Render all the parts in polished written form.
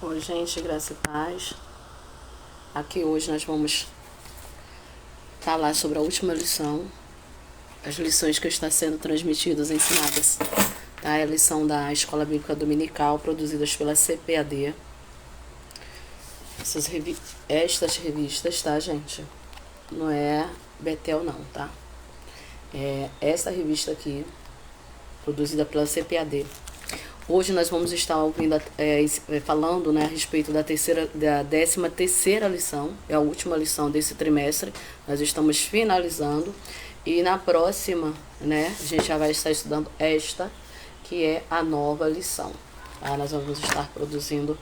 Oi, gente, graça e paz. Aqui hoje nós vamos falar sobre a última lição, as lições que estão sendo transmitidas, ensinadas, tá? É a lição da Escola Bíblica Dominical, produzidas pela CPAD. Estas revistas, tá, gente? Não é Betel, não, tá? É esta revista aqui, produzida pela CPAD. Hoje nós vamos estar ouvindo, falando, né, a respeito da 13ª lição, é a última lição desse trimestre. Nós estamos finalizando e na próxima, né, a gente já vai estar estudando esta, que é a nova lição. Tá? Nós vamos estar produzindo,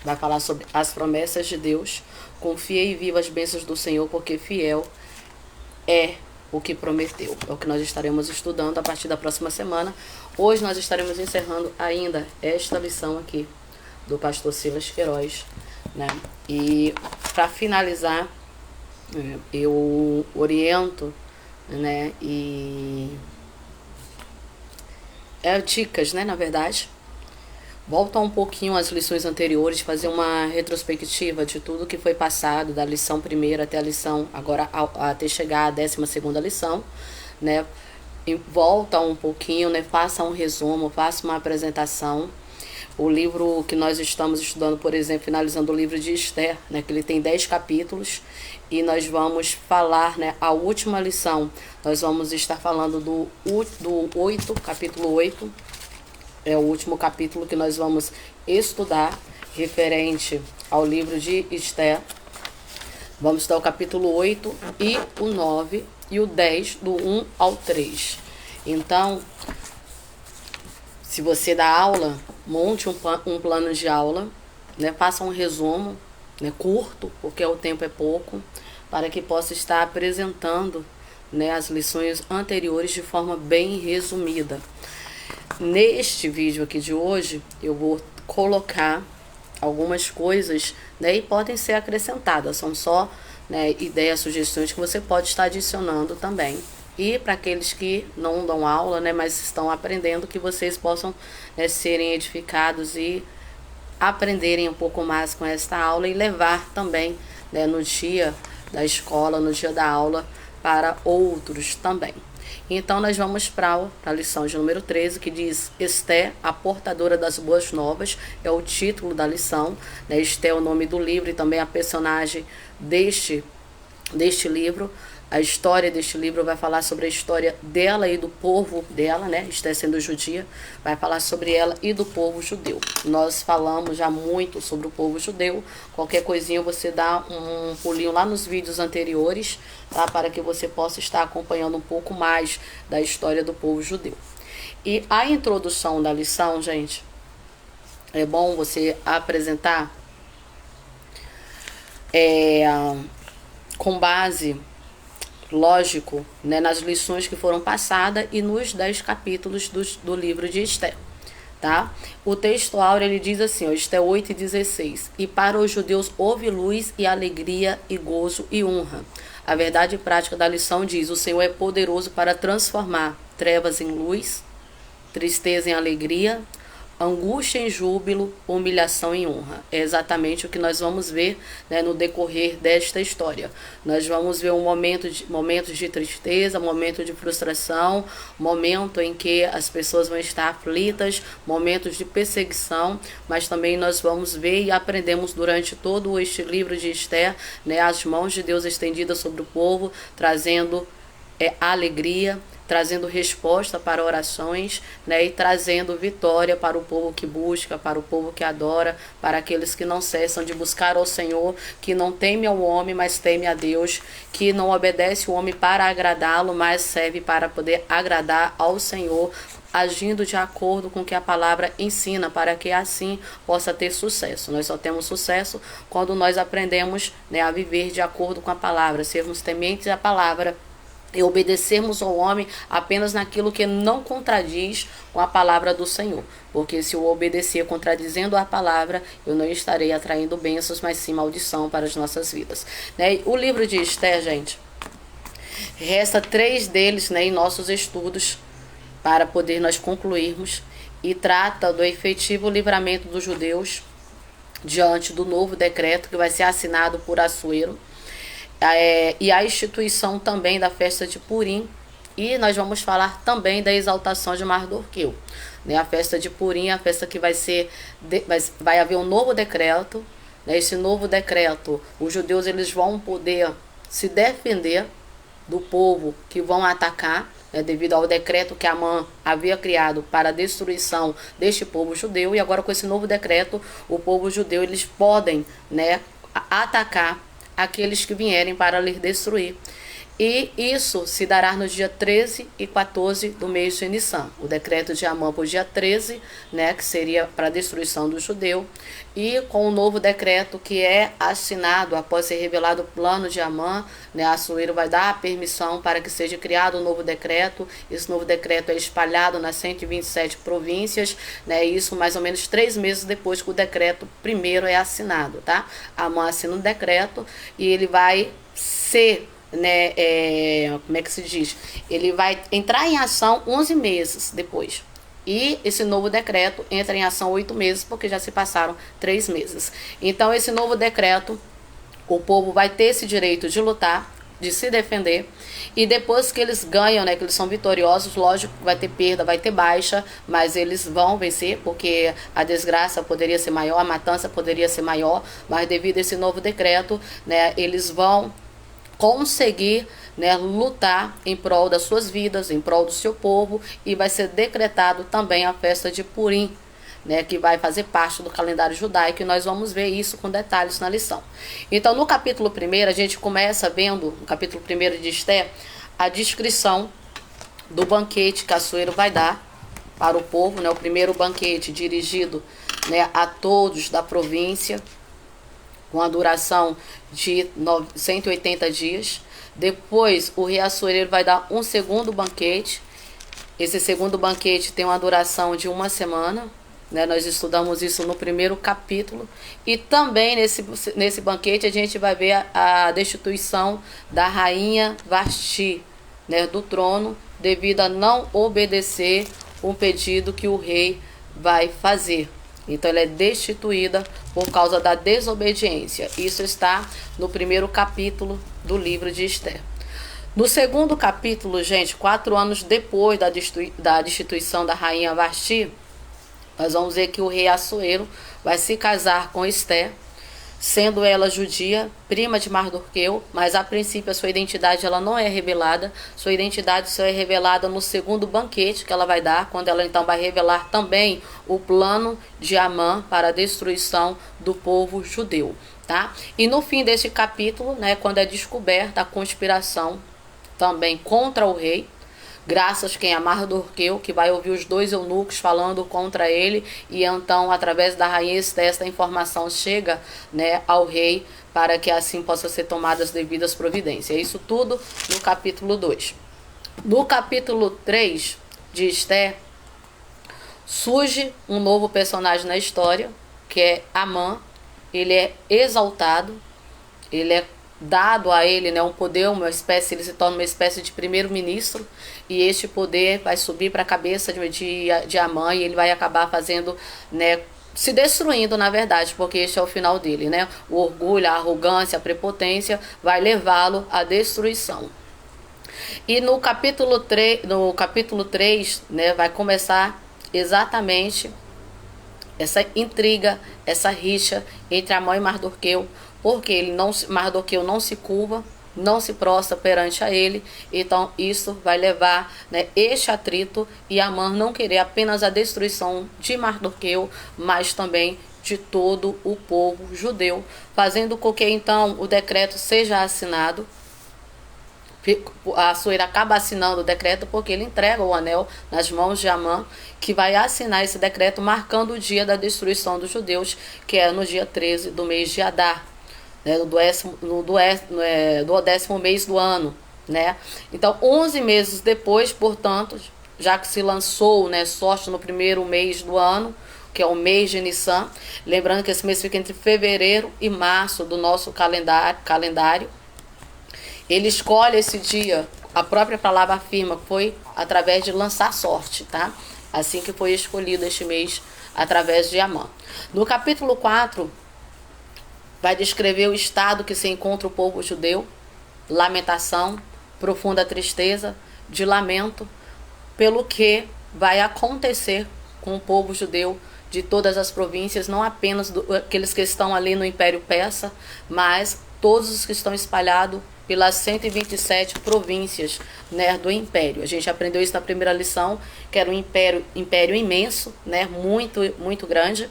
vai falar sobre as promessas de Deus. Confia e viva as bênçãos do Senhor, porque fiel é o que prometeu. É o que nós estaremos estudando a partir da próxima semana. Hoje nós estaremos encerrando ainda esta lição aqui do pastor Silas Queiroz, né? E para finalizar, eu oriento, né? E dicas, né? Na verdade, volta um pouquinho às lições anteriores, fazer uma retrospectiva de tudo que foi passado, da lição primeira até a lição, agora até chegar à 12ª lição, né? E volta um pouquinho, né? Faça um resumo, faça uma apresentação. O livro que nós estamos estudando, por exemplo, finalizando o livro de Esther, né? Que ele tem 10 capítulos, e nós vamos falar, né? A última lição, nós vamos estar falando do 8, capítulo 8, é o último capítulo que nós vamos estudar, referente ao livro de Esther. Vamos estudar o capítulo 8 e o 9 e o 10, do 1 ao 3. Então, se você dá aula, monte um plano de aula, né? Faça um resumo, né? Curto, porque o tempo é pouco, para que possa estar apresentando, né, as lições anteriores de forma bem resumida. Neste vídeo aqui de hoje, eu vou colocar algumas coisas, né, e podem ser acrescentadas. São só, né, ideias, sugestões que você pode estar adicionando também. E para aqueles que não dão aula, né, mas estão aprendendo, que vocês possam, né, serem edificados e aprenderem um pouco mais com esta aula e levar também, né, no dia da escola, no dia da aula, para outros também. Então nós vamos para a lição de número 13, que diz Esther, a portadora das boas novas, é o título da lição, né? Esther é o nome do livro e também a personagem deste livro. A história deste livro vai falar sobre a história dela e do povo dela, né? Esther sendo judia, vai falar sobre ela e do povo judeu. Nós falamos já muito sobre o povo judeu. Qualquer coisinha você dá um pulinho lá nos vídeos anteriores, tá? Para que você possa estar acompanhando um pouco mais da história do povo judeu. E a introdução da lição, gente, é bom você apresentar com base, lógico, né, nas lições que foram passadas e nos 10 capítulos do livro de Esther, tá? O texto áureo, ele diz assim, ó, Esther 8:16, e para os judeus houve luz e alegria e gozo e honra. A verdade prática da lição diz, o Senhor é poderoso para transformar trevas em luz, tristeza em alegria, angústia em júbilo, humilhação em honra. É exatamente o que nós vamos ver, né, no decorrer desta história. Nós vamos ver momentos de tristeza, momento de frustração, momento em que as pessoas vão estar aflitas, momentos de perseguição, mas também nós vamos ver e aprendemos durante todo este livro de Esther, né, as mãos de Deus estendidas sobre o povo, trazendo alegria, trazendo resposta para orações, né, e trazendo vitória para o povo que busca, para o povo que adora, para aqueles que não cessam de buscar ao Senhor, que não teme ao homem, mas teme a Deus, que não obedece o homem para agradá-lo, mas serve para poder agradar ao Senhor, agindo de acordo com o que a palavra ensina, para que assim possa ter sucesso. Nós só temos sucesso quando nós aprendemos, né, a viver de acordo com a palavra, sermos tementes à palavra, e obedecermos ao homem apenas naquilo que não contradiz com a palavra do Senhor. Porque se eu obedecer contradizendo a palavra, eu não estarei atraindo bênçãos, mas sim maldição para as nossas vidas. Né? O livro de Esther, gente, resta 3 deles, né, em nossos estudos para poder nós concluirmos, e trata do efetivo livramento dos judeus diante do novo decreto que vai ser assinado por Assuero, e a instituição também da festa de Purim. E nós vamos falar também da exaltação de Mardorqueu, né? A festa de Purim, a festa que vai haver um novo decreto, né? Esse novo decreto, os judeus eles vão poder se defender do povo que vão atacar, né, devido ao decreto que Amã havia criado para a destruição deste povo judeu. E agora com esse novo decreto, o povo judeu eles podem, né, atacar aqueles que vierem para lhe destruir. E isso se dará no dia 13 e 14 do mês de Nissan. O decreto de Amã para o dia 13, né, que seria para a destruição do judeu. E com o novo decreto que é assinado após ser revelado o plano de Amã, né, Assuero vai dar a permissão para que seja criado um novo decreto. Esse novo decreto é espalhado nas 127 províncias, né, isso mais ou menos 3 meses depois que o decreto primeiro é assinado, tá? Amã assina um decreto e ele vai ser, né, como é que se diz? Ele vai entrar em ação 11 meses depois. E esse novo decreto entra em ação 8 meses, porque já se passaram 3 meses. Então, esse novo decreto, o povo vai ter esse direito de lutar, de se defender. E depois que eles ganham, né, que eles são vitoriosos, lógico que vai ter perda, vai ter baixa, mas eles vão vencer, porque a desgraça poderia ser maior, a matança poderia ser maior, mas devido a esse novo decreto, né, eles vão conseguir, né, lutar em prol das suas vidas, em prol do seu povo, e vai ser decretado também a festa de Purim, né, que vai fazer parte do calendário judaico, e nós vamos ver isso com detalhes na lição. Então, no capítulo 1, a gente começa vendo, no capítulo 1 de Esther, a descrição do banquete que Assuero vai dar para o povo, né, o primeiro banquete dirigido, né, a todos da província, com a duração de 180 dias. Depois, o rei Assuero vai dar um segundo banquete. Esse segundo banquete tem uma duração de 1 semana. Né? Nós estudamos isso no primeiro capítulo. E também nesse banquete a gente vai ver a destituição da rainha Vasti, né, do trono, devido a não obedecer um pedido que o rei vai fazer. Então, ela é destituída por causa da desobediência. Isso está no primeiro capítulo do livro de Esther. No segundo capítulo, gente, 4 anos depois da destituição da rainha Vasti, nós vamos ver que o rei Assuero vai se casar com Esther, sendo ela judia, prima de Mardorqueu, mas a princípio a sua identidade ela não é revelada. Sua identidade só é revelada no segundo banquete que ela vai dar, quando ela então vai revelar também o plano de Amã para a destruição do povo judeu, tá? E no fim desse capítulo, né, quando é descoberta a conspiração também contra o rei, graças quem a Mardorqueu, que vai ouvir os 2 eunucos falando contra ele, e então através da rainha Esther esta informação chega, né, ao rei, para que assim possam ser tomadas devidas providências. Isso tudo no capítulo 2. No capítulo 3 de Esther, surge um novo personagem na história, que é Amã. Ele é exaltado, ele é dado a ele, né, um poder, ele se torna uma espécie de primeiro-ministro, e este poder vai subir para a cabeça de Amã, e ele vai acabar fazendo, né, se destruindo, na verdade, porque este é o final dele, né? O orgulho, a arrogância, a prepotência vai levá-lo à destruição. E no capítulo 3, né, vai começar exatamente essa intriga, essa rixa entre Amã e Mardorqueu, porque Mardorqueu não se curva, não se prostra perante a ele. Então isso vai levar, né, este atrito, e Amã não querer apenas a destruição de Mardorqueu, mas também de todo o povo judeu, fazendo com que então o decreto seja assinado. Assuero acaba assinando o decreto porque ele entrega o anel nas mãos de Amã, que vai assinar esse decreto marcando o dia da destruição dos judeus, que é no dia 13 do mês de Adar, né, do 10º mês do ano, né? Então, 11 meses depois, portanto, já que se lançou, né, sorte no primeiro mês do ano, que é o mês de Nissan, lembrando que esse mês fica entre fevereiro e março do nosso calendário. Ele escolhe esse dia, a própria palavra afirma que foi através de lançar sorte, tá? Assim que foi escolhido este mês através de Amã. No capítulo 4, vai descrever o estado que se encontra o povo judeu, lamentação, profunda tristeza, de lamento, pelo que vai acontecer com o povo judeu de todas as províncias, não apenas aqueles que estão ali no Império Persa, mas todos os que estão espalhados pelas 127 províncias, né, do Império. A gente aprendeu isso na primeira lição, que era um império imenso, né, muito grande.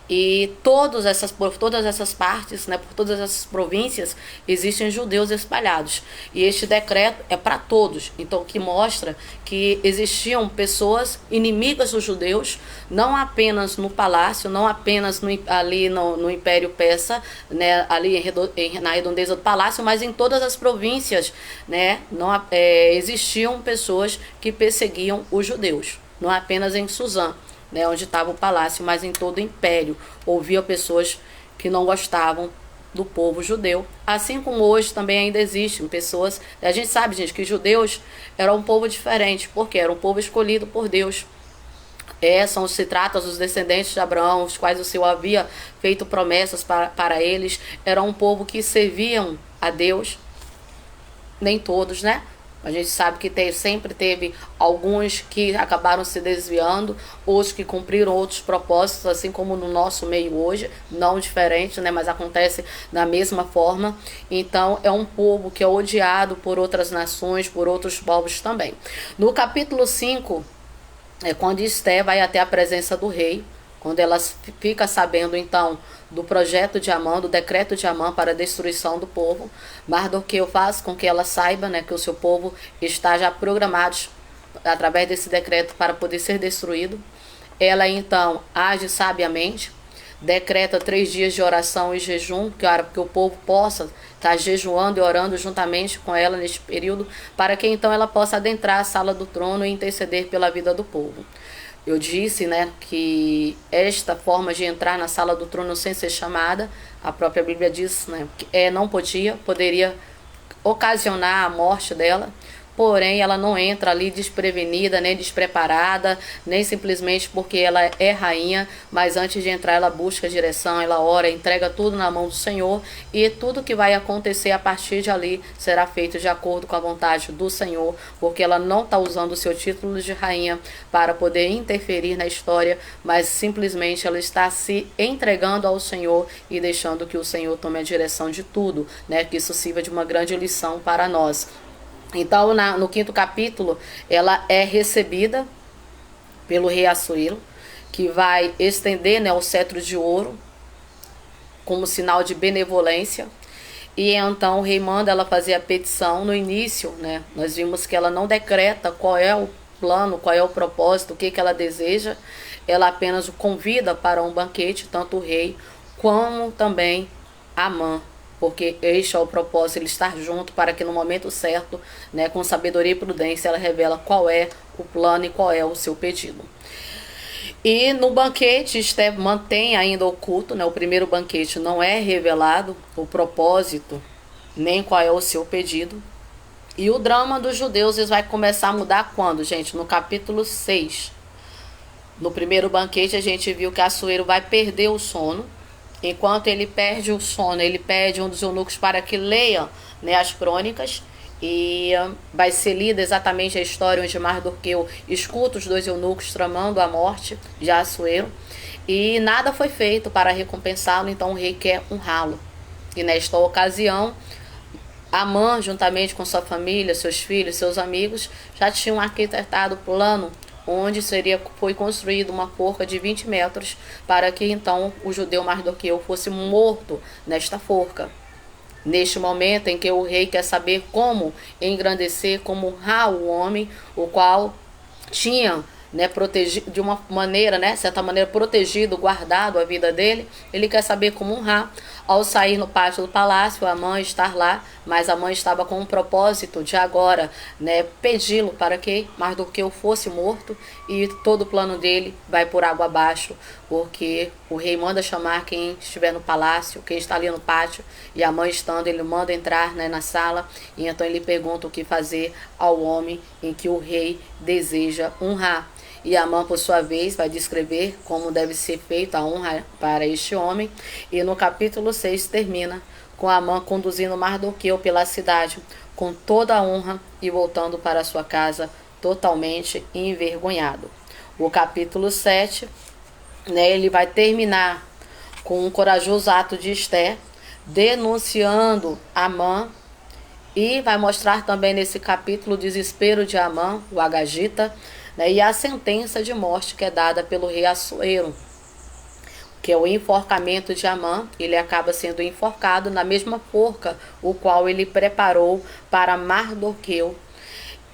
E por todas essas partes, né, por todas essas províncias, existem judeus espalhados. E este decreto é para todos. Então, que mostra que existiam pessoas inimigas dos judeus, não apenas no palácio, não apenas ali no Império Persa, né, ali na redondeza do palácio, mas em todas as províncias, né, existiam pessoas que perseguiam os judeus, não apenas em Suzã, né, onde estava o palácio, mas em todo o império ouvia pessoas que não gostavam do povo judeu, assim como hoje também ainda existem pessoas. A gente sabe, gente, que os judeus eram um povo diferente, porque era um povo escolhido por Deus. Se trata dos descendentes de Abraão, os quais o Senhor havia feito promessas para eles. Era um povo que serviam a Deus, nem todos, né? A gente sabe que sempre teve alguns que acabaram se desviando, outros que cumpriram outros propósitos, assim como no nosso meio hoje, não diferente, né, mas acontece da mesma forma. Então é um povo que é odiado por outras nações, por outros povos também. No capítulo 5, é quando Esté vai até a presença do rei, quando ela fica sabendo então do projeto de Amã, do decreto de Amã para a destruição do povo. Mardoqueu faz com que ela saiba, né, que o seu povo está já programado através desse decreto para poder ser destruído. Ela então age sabiamente, decreta 3 dias de oração e jejum, que o povo possa estar jejuando e orando juntamente com ela neste período, para que então ela possa adentrar a sala do trono e interceder pela vida do povo. Eu disse, né, que esta forma de entrar na sala do trono sem ser chamada, a própria Bíblia diz, né, que poderia ocasionar a morte dela. Porém, ela não entra ali desprevenida, nem despreparada, nem simplesmente porque ela é rainha, mas antes de entrar ela busca direção, ela ora, entrega tudo na mão do Senhor, e tudo que vai acontecer a partir de ali será feito de acordo com a vontade do Senhor, porque ela não está usando o seu título de rainha para poder interferir na história, mas simplesmente ela está se entregando ao Senhor e deixando que o Senhor tome a direção de tudo, né? Que isso sirva de uma grande lição para nós. Então, no 5º capítulo, ela é recebida pelo rei Assuero, que vai estender, né, o cetro de ouro como sinal de benevolência. E então o rei manda ela fazer a petição. No início, né, nós vimos que ela não decreta qual é o plano, qual é o propósito, o que ela deseja. Ela apenas o convida para um banquete, tanto o rei como também Amã. Porque este é o propósito, ele estar junto para que no momento certo, né, com sabedoria e prudência, ela revela qual é o plano e qual é o seu pedido. E no banquete, Esté mantém ainda oculto, né, o primeiro banquete não é revelado o propósito, nem qual é o seu pedido. E o drama dos judeus vai começar a mudar quando, gente? No capítulo 6. No primeiro banquete a gente viu que Assuero vai perder o sono. Enquanto ele perde o sono, ele pede um dos eunucos para que leia, né, as crônicas, e vai ser lida exatamente a história onde Mardoqueu escuta os 2 eunucos tramando a morte de Assuero, e nada foi feito para recompensá-lo. Então o rei quer honrá-lo. E nesta ocasião, Amã, juntamente com sua família, seus filhos, seus amigos, já tinham arquitetado o plano onde foi construída uma forca de 20 metros para que então o judeu Mardoqueu fosse morto nesta forca. Neste momento em que o rei quer saber como engrandecer, como honrar o homem, o qual tinha, né, protegido de uma maneira, né, certa maneira protegido, guardado a vida dele, ele quer saber como honrar. Ao sair no pátio do palácio, a mãe estar lá, mas a mãe estava com o propósito de agora, né, pedi-lo para que Mardoqueu fosse morto, e todo o plano dele vai por água abaixo, porque o rei manda chamar quem estiver no palácio, quem está ali no pátio, e a mãe estando, ele manda entrar, né, na sala, e então ele pergunta o que fazer ao homem em que o rei deseja honrar. E Amã, por sua vez, vai descrever como deve ser feita a honra para este homem. E no capítulo 6 termina com Amã conduzindo Mardoqueu pela cidade com toda a honra e voltando para sua casa totalmente envergonhado. O capítulo 7, né, ele vai terminar com um corajoso ato de Esté, denunciando Amã, e vai mostrar também nesse capítulo o desespero de Amã, o Agagita, né, e a sentença de morte que é dada pelo rei Assuero, que é o enforcamento de Amã. Ele acaba sendo enforcado na mesma forca o qual ele preparou para Mardoqueu.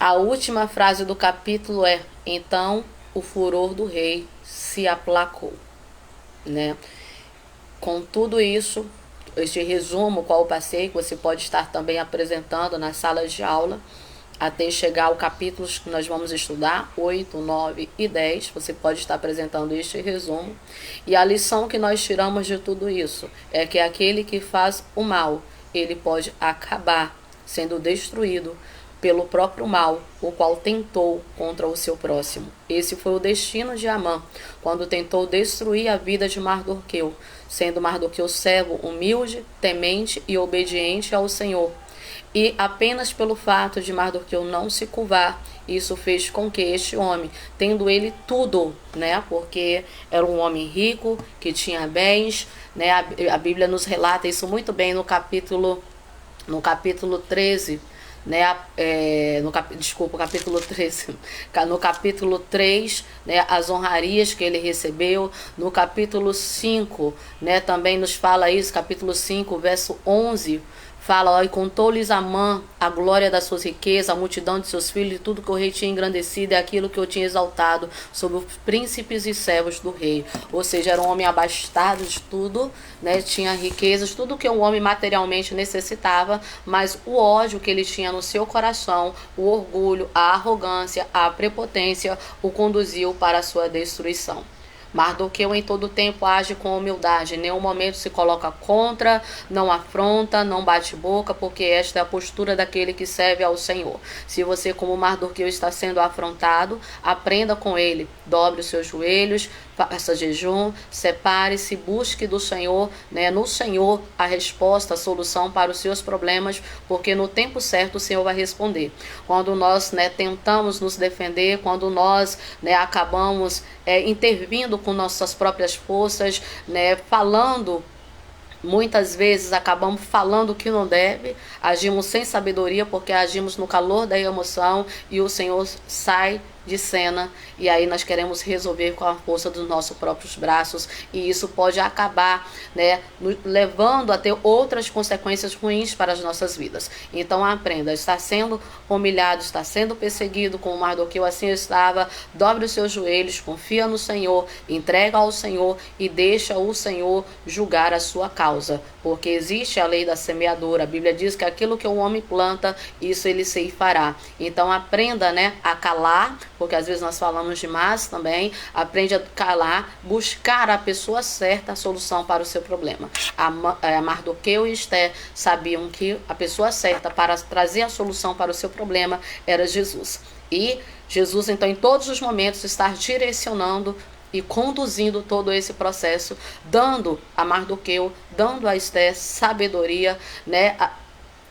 A última frase do capítulo é: então o furor do rei se aplacou, né? Com tudo isso, este resumo qual eu passei, que você pode estar também apresentando nas salas de aula, até chegar ao capítulo que nós vamos estudar, 8, 9 e 10, você pode estar apresentando este resumo. E a lição que nós tiramos de tudo isso é que aquele que faz o mal, ele pode acabar sendo destruído pelo próprio mal, o qual tentou contra o seu próximo. Esse foi o destino de Amã, quando tentou destruir a vida de Mardoqueu, sendo Mardoqueu servo humilde, temente e obediente ao Senhor. E apenas pelo fato de Mardoqueu não se curvar, isso fez com que este homem, tendo ele tudo, né, porque era um homem rico, que tinha bens, né, a Bíblia nos relata isso muito bem no capítulo 13, né, capítulo 13, no capítulo 3, né, as honrarias que ele recebeu. No capítulo 5, né, também nos fala isso, capítulo 5, verso 11, fala: ó, e contou-lhes Amã a glória das suas riquezas, a multidão de seus filhos, e tudo que o rei tinha engrandecido, é aquilo que eu tinha exaltado sobre os príncipes e servos do rei. Ou seja, era um homem abastado de tudo, né? Tinha riquezas, tudo que um homem materialmente necessitava, mas o ódio que ele tinha no seu coração, o orgulho, a arrogância, a prepotência, o conduziu para a sua destruição. Mardoqueu em todo tempo age com humildade, em nenhum momento se coloca contra, não afronta, não bate boca, porque esta é a postura daquele que serve ao Senhor. Se você, como Mardoqueu, está sendo afrontado, aprenda com ele, dobre os seus joelhos, faça jejum, separe-se, busque do Senhor, né, no Senhor a resposta, a solução para os seus problemas, porque no tempo certo o Senhor vai responder. Quando nós, né, tentamos nos defender, quando nós, né, acabamos intervindo com nossas próprias forças, né, falando, muitas vezes acabamos falando o que não deve, agimos sem sabedoria porque agimos no calor da emoção e o Senhor sai de cena, e aí nós queremos resolver com a força dos nossos próprios braços, e isso pode acabar, né, levando a ter outras consequências ruins para as nossas vidas. Então aprenda, está sendo humilhado, está sendo perseguido, como Mardoqueu assim estava, dobre os seus joelhos, confia no Senhor, entrega ao Senhor e deixa o Senhor julgar a sua causa, porque existe a lei da semeadura. A Bíblia diz que aquilo que o homem planta, isso ele ceifará. Então aprenda, né, a calar, porque às vezes nós falamos demais também. Aprende a calar, buscar a pessoa certa, a solução para o seu problema. Mardoqueu e Esté sabiam que a pessoa certa para trazer a solução para o seu problema era Jesus. E Jesus, então, em todos os momentos, está direcionando e conduzindo todo esse processo, dando a Mardoqueu, dando a Esté sabedoria, né,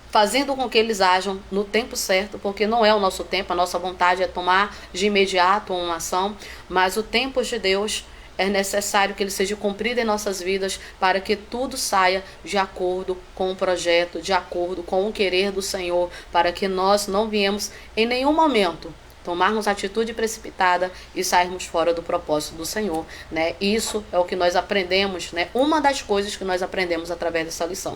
fazendo com que eles ajam no tempo certo, porque não é o nosso tempo, a nossa vontade é tomar de imediato uma ação, mas o tempo de Deus é necessário que ele seja cumprido em nossas vidas para que tudo saia de acordo com o projeto, de acordo com o querer do Senhor, para que nós não viemos em nenhum momento tomarmos atitude precipitada e sairmos fora do propósito do Senhor, né? Isso é o que nós aprendemos, né? Uma das coisas que nós aprendemos através dessa lição.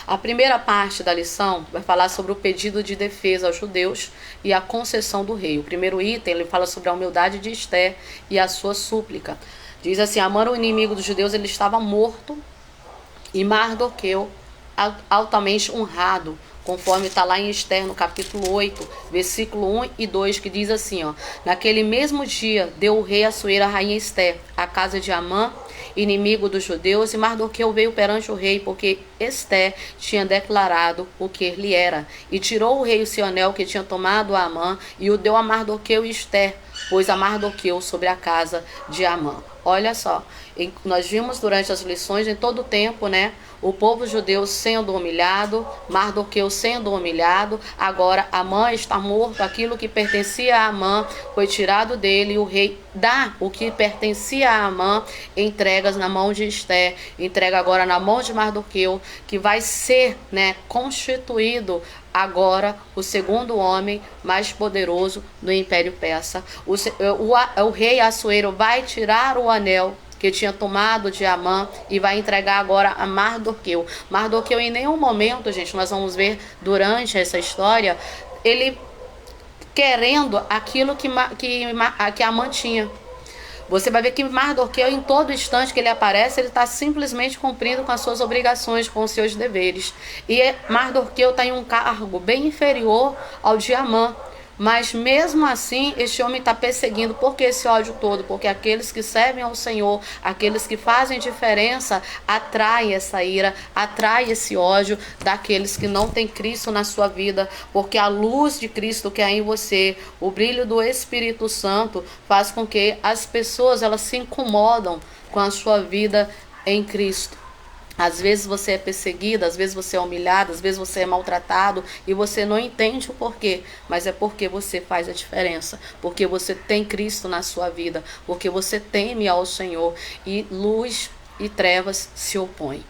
A primeira parte da lição vai falar sobre o pedido de defesa aos judeus e a concessão do rei. O primeiro item, ele fala sobre a humildade de Esté e a sua súplica. Diz assim: Amã, o inimigo dos judeus, ele estava morto, e Mardoqueu altamente honrado, conforme está lá em Esther, no capítulo 8, versículo 1 e 2, que diz assim, ó: naquele mesmo dia deu o rei Assuero a rainha Esther, a casa de Amã, inimigo dos judeus, e Mardoqueu veio perante o rei, porque Esther tinha declarado o que ele era. E tirou o rei o seu anel que tinha tomado a Amã, e o deu a Mardoqueu e Esther, pôs a Mardoqueu sobre a casa de Amã. Olha só, nós vimos durante as lições, em todo o tempo, né? O povo judeu sendo humilhado, Mardoqueu sendo humilhado. Agora Amã está morto, aquilo que pertencia a Amã foi tirado dele, e o rei dá o que pertencia a Amã, entregas na mão de Esté, entrega agora na mão de Mardoqueu, que vai ser, né, constituído agora o segundo homem mais poderoso do Império Persa. O rei Assuero vai tirar o anel que tinha tomado de Amã e vai entregar agora a Mardoqueu. Mardoqueu, em nenhum momento, gente, nós vamos ver durante essa história, ele querendo aquilo que Amã tinha. Você vai ver que Mardoqueu, em todo instante que ele aparece, ele está simplesmente cumprindo com as suas obrigações, com os seus deveres. E Mardoqueu está em um cargo bem inferior ao de Amã. Mas mesmo assim, este homem está perseguindo. Por que esse ódio todo? Porque aqueles que servem ao Senhor, aqueles que fazem diferença, atraem essa ira, atraem esse ódio daqueles que não têm Cristo na sua vida. Porque a luz de Cristo que há em você, o brilho do Espírito Santo, faz com que as pessoas elas se incomodam com a sua vida em Cristo. Às vezes você é perseguido, às vezes você é humilhado, às vezes você é maltratado e você não entende o porquê, mas é porque você faz a diferença, porque você tem Cristo na sua vida, porque você teme ao Senhor e luz e trevas se opõem.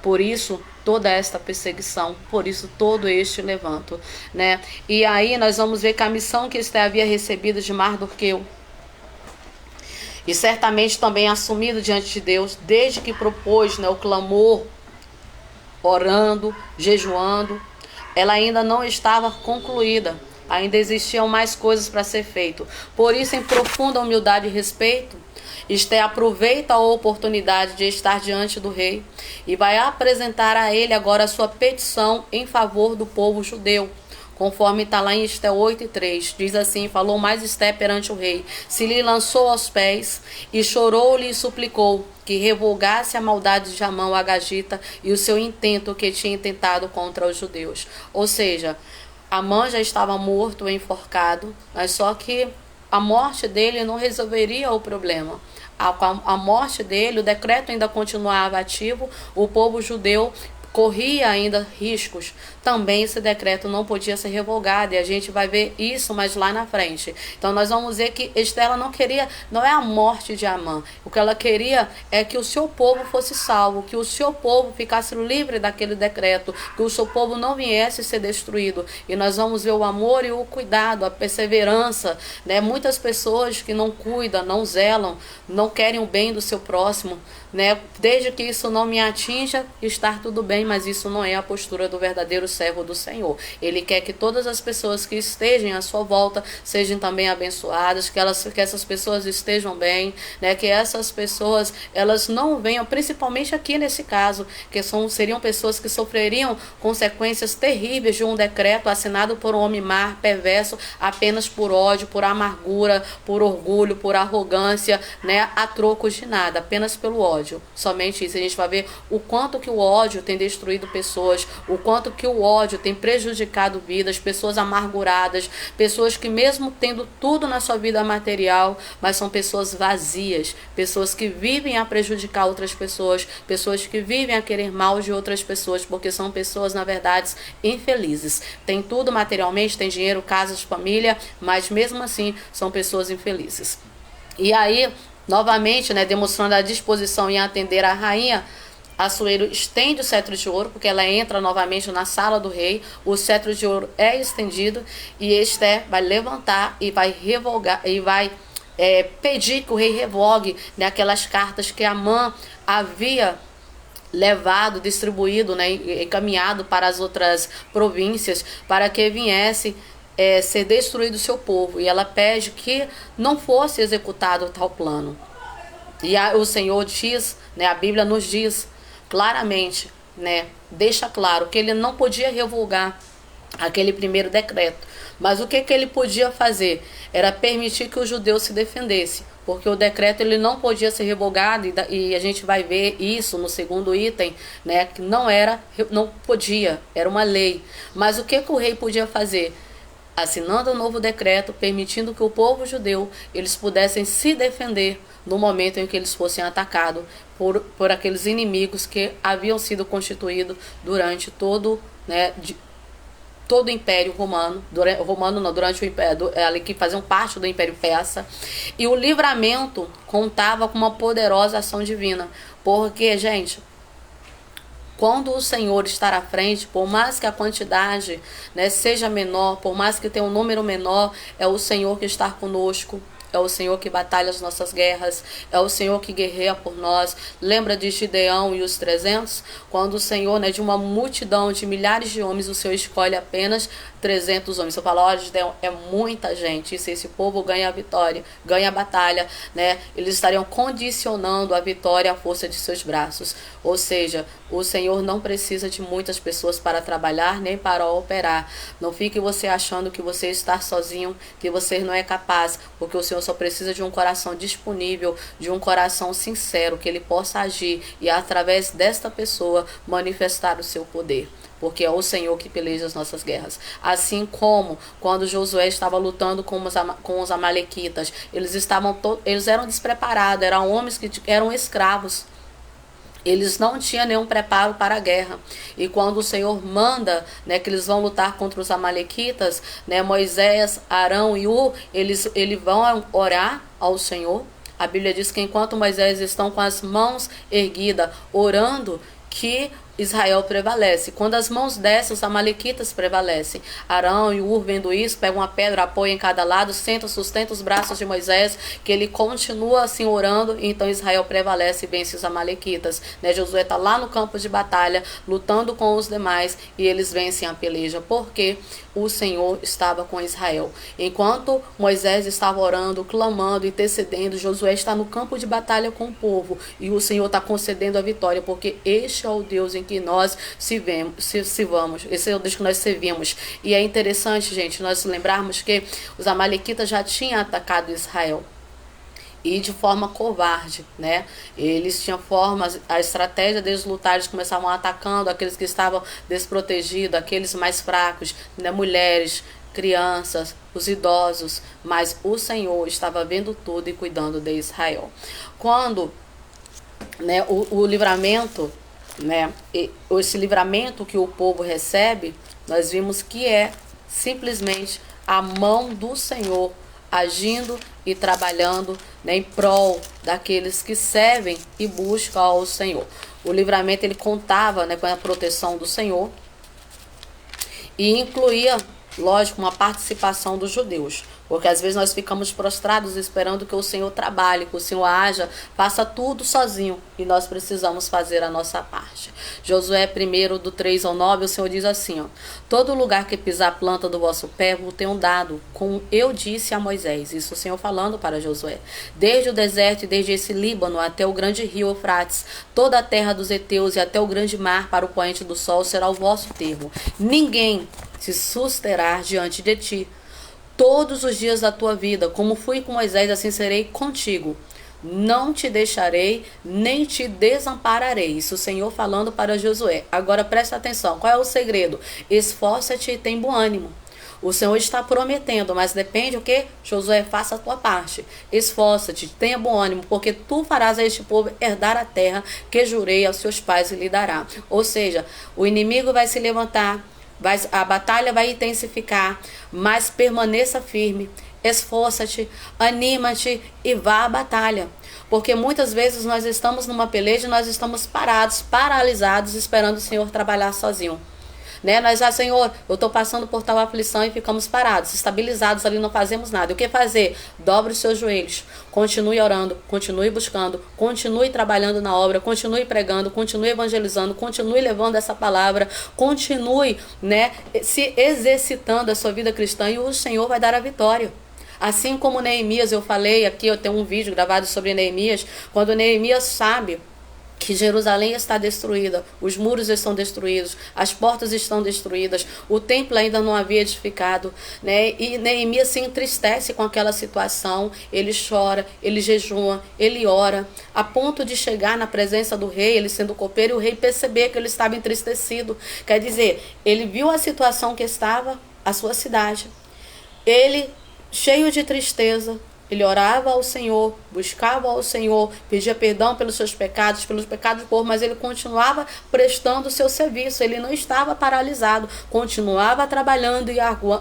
Por isso toda esta perseguição, por isso todo este levanto, né? E aí nós vamos ver que a missão que Esté havia recebido de Mardoqueu, e certamente também assumido diante de Deus, desde que propôs, né, o clamor, orando, jejuando, ela ainda não estava concluída. Ainda existiam mais coisas para ser feito. Por isso, em profunda humildade e respeito, Esté aproveita a oportunidade de estar diante do rei e vai apresentar a ele agora a sua petição em favor do povo judeu. Conforme está lá em Esté 8:3, diz assim: falou mais Esté perante o rei, se lhe lançou aos pés, e chorou-lhe e suplicou que revogasse a maldade de Amã o Agagita e o seu intento que tinha intentado contra os judeus. Ou seja, Amã já estava morto, enforcado, mas só que a morte dele não resolveria o problema. A morte dele, o decreto ainda continuava ativo, o povo judeu corria ainda riscos. Também esse decreto não podia ser revogado, e a gente vai ver isso mais lá na frente. Então nós vamos ver que Esté não queria, não é a morte de Amã. O que ela queria é que o seu povo fosse salvo, que o seu povo ficasse livre daquele decreto, que o seu povo não viesse ser destruído. E nós vamos ver o amor e o cuidado, a perseverança, né? Muitas pessoas que não cuidam, não zelam, não querem o bem do seu próximo, né? Desde que isso não me atinja, está tudo bem, mas isso não é a postura do verdadeiro servo do Senhor. Ele quer que todas as pessoas que estejam à sua volta sejam também abençoadas, que essas pessoas estejam bem, né? Que essas pessoas elas não venham, principalmente aqui nesse caso, que seriam pessoas que sofreriam consequências terríveis de um decreto assinado por um homem má, perverso, apenas por ódio, por amargura, por orgulho, por arrogância, né? A trocos de nada, apenas pelo ódio. Somente isso. A gente vai ver o quanto que o ódio tem destruído pessoas, o quanto que o ódio tem prejudicado vidas, pessoas amarguradas, pessoas que mesmo tendo tudo na sua vida material, mas são pessoas vazias, pessoas que vivem a prejudicar outras pessoas, pessoas que vivem a querer mal de outras pessoas, porque são pessoas, na verdade, infelizes. Tem tudo materialmente, tem dinheiro, casas, família, mas mesmo assim são pessoas infelizes. E aí, novamente, né, demonstrando a disposição em atender a rainha, Assuero estende o cetro de ouro, porque ela entra novamente na sala do rei. O cetro de ouro é estendido e Esté vai levantar e vai revogar e vai pedir que o rei revogue, né, aquelas cartas que Amã havia levado, distribuído, né, encaminhado para as outras províncias, para que viesse ser destruído o seu povo. E ela pede que não fosse executado tal plano. E o Senhor diz, né, a Bíblia nos diz claramente, né, deixa claro que ele não podia revogar aquele primeiro decreto. Mas o que ele podia fazer? Era permitir que o judeu se defendesse, porque o decreto ele não podia ser revogado, e a gente vai ver isso no segundo item, né, que não podia, era uma lei. Mas o que o rei podia fazer? assinando um novo decreto, permitindo que o povo judeu eles pudessem se defender no momento em que eles fossem atacados por aqueles inimigos que haviam sido constituídos durante todo, né, todo o Império Romano, durante o Império, ali que faziam parte do Império Persa. E o livramento contava com uma poderosa ação divina, porque, gente, quando o Senhor está à frente, por mais que a quantidade, né, seja menor, por mais que tenha um número menor, é o Senhor que está conosco. É o Senhor que batalha as nossas guerras. É o Senhor que guerreia por nós. Lembra de Gideão e os 300? Quando o Senhor, né, de uma multidão de milhares de homens, o Senhor escolhe apenas 300 homens. Eu falo, olha, Gideão, é muita gente. E se esse povo ganha a vitória, ganha a batalha, né, eles estariam condicionando a vitória à força de seus braços. Ou seja, o Senhor não precisa de muitas pessoas para trabalhar, nem para operar. Não fique você achando que você está sozinho, que você não é capaz, porque o Senhor só precisa de um coração disponível, de um coração sincero, que ele possa agir e através desta pessoa manifestar o seu poder. Porque é o Senhor que peleja as nossas guerras. Assim como quando Josué estava lutando com os amalequitas, eles eram despreparados, eram homens que eram escravos. Eles não tinham nenhum preparo para a guerra. E quando o Senhor manda, né, que eles vão lutar contra os amalequitas, né, Moisés, Arão e eles vão orar ao Senhor. A Bíblia diz que enquanto Moisés estão com as mãos erguidas, orando, que Israel prevalece. Quando as mãos descem, os amalequitas prevalecem. Arão e vendo isso, pegam uma pedra, apoiam em cada lado, sustenta os braços de Moisés, que ele continua assim orando, e então Israel prevalece e vence os amalequitas. Né? Josué está lá no campo de batalha, lutando com os demais, e eles vencem a peleja, porque o Senhor estava com Israel. Enquanto Moisés estava orando, clamando, intercedendo, Josué está no campo de batalha com o povo, e o Senhor está concedendo a vitória, porque este é o Deus em que nós vamos. Esse é o Deus que nós servimos. E é interessante, gente, nós lembrarmos que os amalequitas já tinham atacado Israel. E de forma covarde, né? Eles tinham formas, a estratégia deles lutar, eles começavam atacando aqueles que estavam desprotegidos, aqueles mais fracos, né? Mulheres, crianças, os idosos, mas o Senhor estava vendo tudo e cuidando de Israel. Quando, né, o livramento, né, esse livramento que o povo recebe, nós vimos que é simplesmente a mão do Senhor agindo e trabalhando, né, em prol daqueles que servem e buscam ao Senhor. O livramento ele contava, né, com a proteção do Senhor e incluía, lógico, uma participação dos judeus. Porque às vezes nós ficamos prostrados esperando que o Senhor trabalhe, que o Senhor haja, faça tudo sozinho. E nós precisamos fazer a nossa parte. Josué 1, do 3 ao 9, o Senhor diz assim, ó: todo lugar que pisar a planta do vosso pé vos tenho dado, como eu disse a Moisés. Isso o Senhor falando para Josué. Desde o deserto e desde esse Líbano até o grande rio Eufrates, toda a terra dos heteus e até o grande mar para o poente do sol será o vosso termo. Ninguém se susterá diante de ti todos os dias da tua vida, como fui com Moisés, assim serei contigo. Não te deixarei, nem te desampararei. Isso o Senhor falando para Josué. Agora presta atenção, qual é o segredo? Esforça-te e tem bom ânimo. O Senhor está prometendo, mas depende o que? Josué, faça a tua parte. Esforça-te, tenha bom ânimo, porque tu farás a este povo herdar a terra que jurei aos seus pais e lhe dará. Ou seja, o inimigo vai se levantar, a batalha vai intensificar, mas permaneça firme, esforça-te, anima-te e vá à batalha. Porque muitas vezes nós estamos numa peleja e nós estamos parados, paralisados, esperando o Senhor trabalhar sozinho. Né? Nós, Senhor, eu estou passando por tal aflição e ficamos parados, estabilizados ali, não fazemos nada. E o que fazer? Dobre os seus joelhos, continue orando, continue buscando, continue trabalhando na obra, continue pregando, continue evangelizando, continue levando essa palavra, continue, né, se exercitando a sua vida cristã e o Senhor vai dar a vitória. Assim como Neemias, eu falei aqui, eu tenho um vídeo gravado sobre Neemias, quando Neemias sabe que Jerusalém está destruída, os muros estão destruídos, as portas estão destruídas, o templo ainda não havia edificado, né? E Neemias se entristece com aquela situação, ele chora, ele jejua, ele ora, a ponto de chegar na presença do rei, ele sendo copeiro, e o rei perceber que ele estava entristecido. Quer dizer, ele viu a situação que estava a sua cidade, Ele, cheio de tristeza, ele orava ao Senhor, buscava ao Senhor, pedia perdão pelos seus pecados, pelos pecados do povo, mas ele continuava prestando o seu serviço, ele não estava paralisado, continuava trabalhando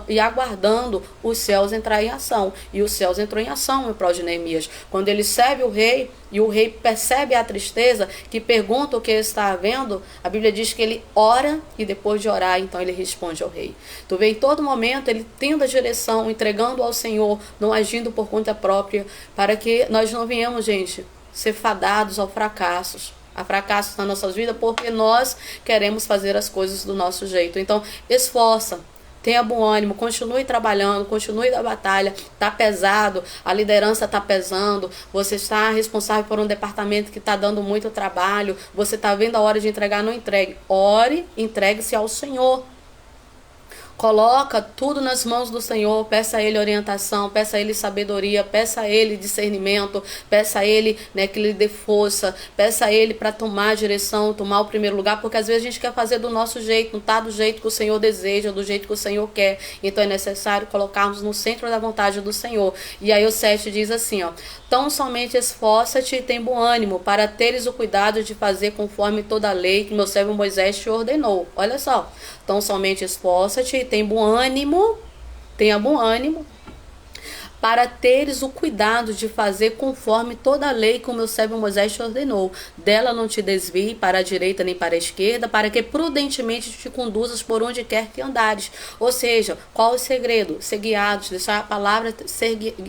e aguardando os céus entrar em ação. E os céus entrou em ação em prol de Neemias. Quando ele serve o rei, e o rei percebe a tristeza, que pergunta o que está havendo, a Bíblia diz que ele ora e depois de orar, então ele responde ao rei. Tu vê em todo momento ele tendo a direção, entregando ao Senhor, não agindo por conta própria, para que nós não venhamos, gente, ser fadados ao fracassos. A fracassos nas nossas vidas, porque nós queremos fazer as coisas do nosso jeito. Então, esforça. Tenha bom ânimo, continue trabalhando, continue da batalha, tá pesado, a liderança tá pesando, você está responsável por um departamento que está dando muito trabalho, você está vendo a hora de entregar, não entregue. Ore, entregue-se ao Senhor. Coloca tudo nas mãos do Senhor, peça a Ele orientação, peça a Ele sabedoria, peça a Ele discernimento, peça a Ele, né, que lhe dê força, peça a Ele para tomar a direção, tomar o primeiro lugar, porque às vezes a gente quer fazer do nosso jeito, não está do jeito que o Senhor deseja, do jeito que o Senhor quer. Então é necessário colocarmos no centro da vontade do Senhor. E aí o 7 diz assim, ó: tão somente esforça-te e tem bom ânimo, para teres o cuidado de fazer conforme toda a lei que meu servo Moisés te ordenou. Olha só, tão somente esforça-te e tem bom ânimo, tenha bom ânimo, para teres o cuidado de fazer conforme toda a lei que o meu servo Moisés te ordenou. Dela não te desvie para a direita nem para a esquerda, para que prudentemente te conduzas por onde quer que andares. Ou seja, qual é o segredo? Ser guiados, deixar a palavra,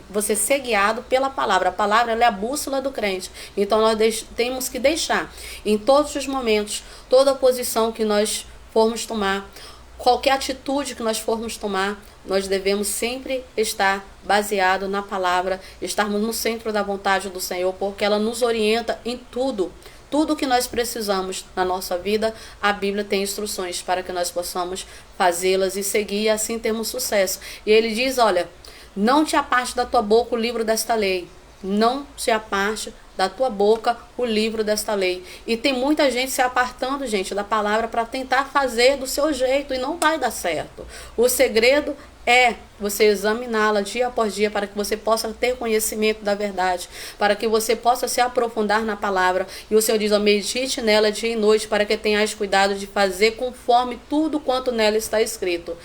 você ser guiado pela palavra. A palavra, ela é a bússola do crente. Então nós temos que deixar em todos os momentos, toda a posição que nós formos tomar, qualquer atitude que nós formos tomar, nós devemos sempre estar baseado na palavra, estarmos no centro da vontade do Senhor, porque ela nos orienta em tudo. Tudo que nós precisamos na nossa vida, a Bíblia tem instruções para que nós possamos fazê-las e seguir, e assim termos sucesso. E ele diz, olha, não te aparte da tua boca o livro desta lei. Não se aparte da tua boca o livro desta lei. E tem muita gente se apartando, gente, da palavra para tentar fazer do seu jeito e não vai dar certo. O segredo é você examiná-la dia após dia para que você possa ter conhecimento da verdade, para que você possa se aprofundar na palavra. E o Senhor diz, ó, medite nela dia e noite para que tenhas cuidado de fazer conforme tudo quanto nela está escrito.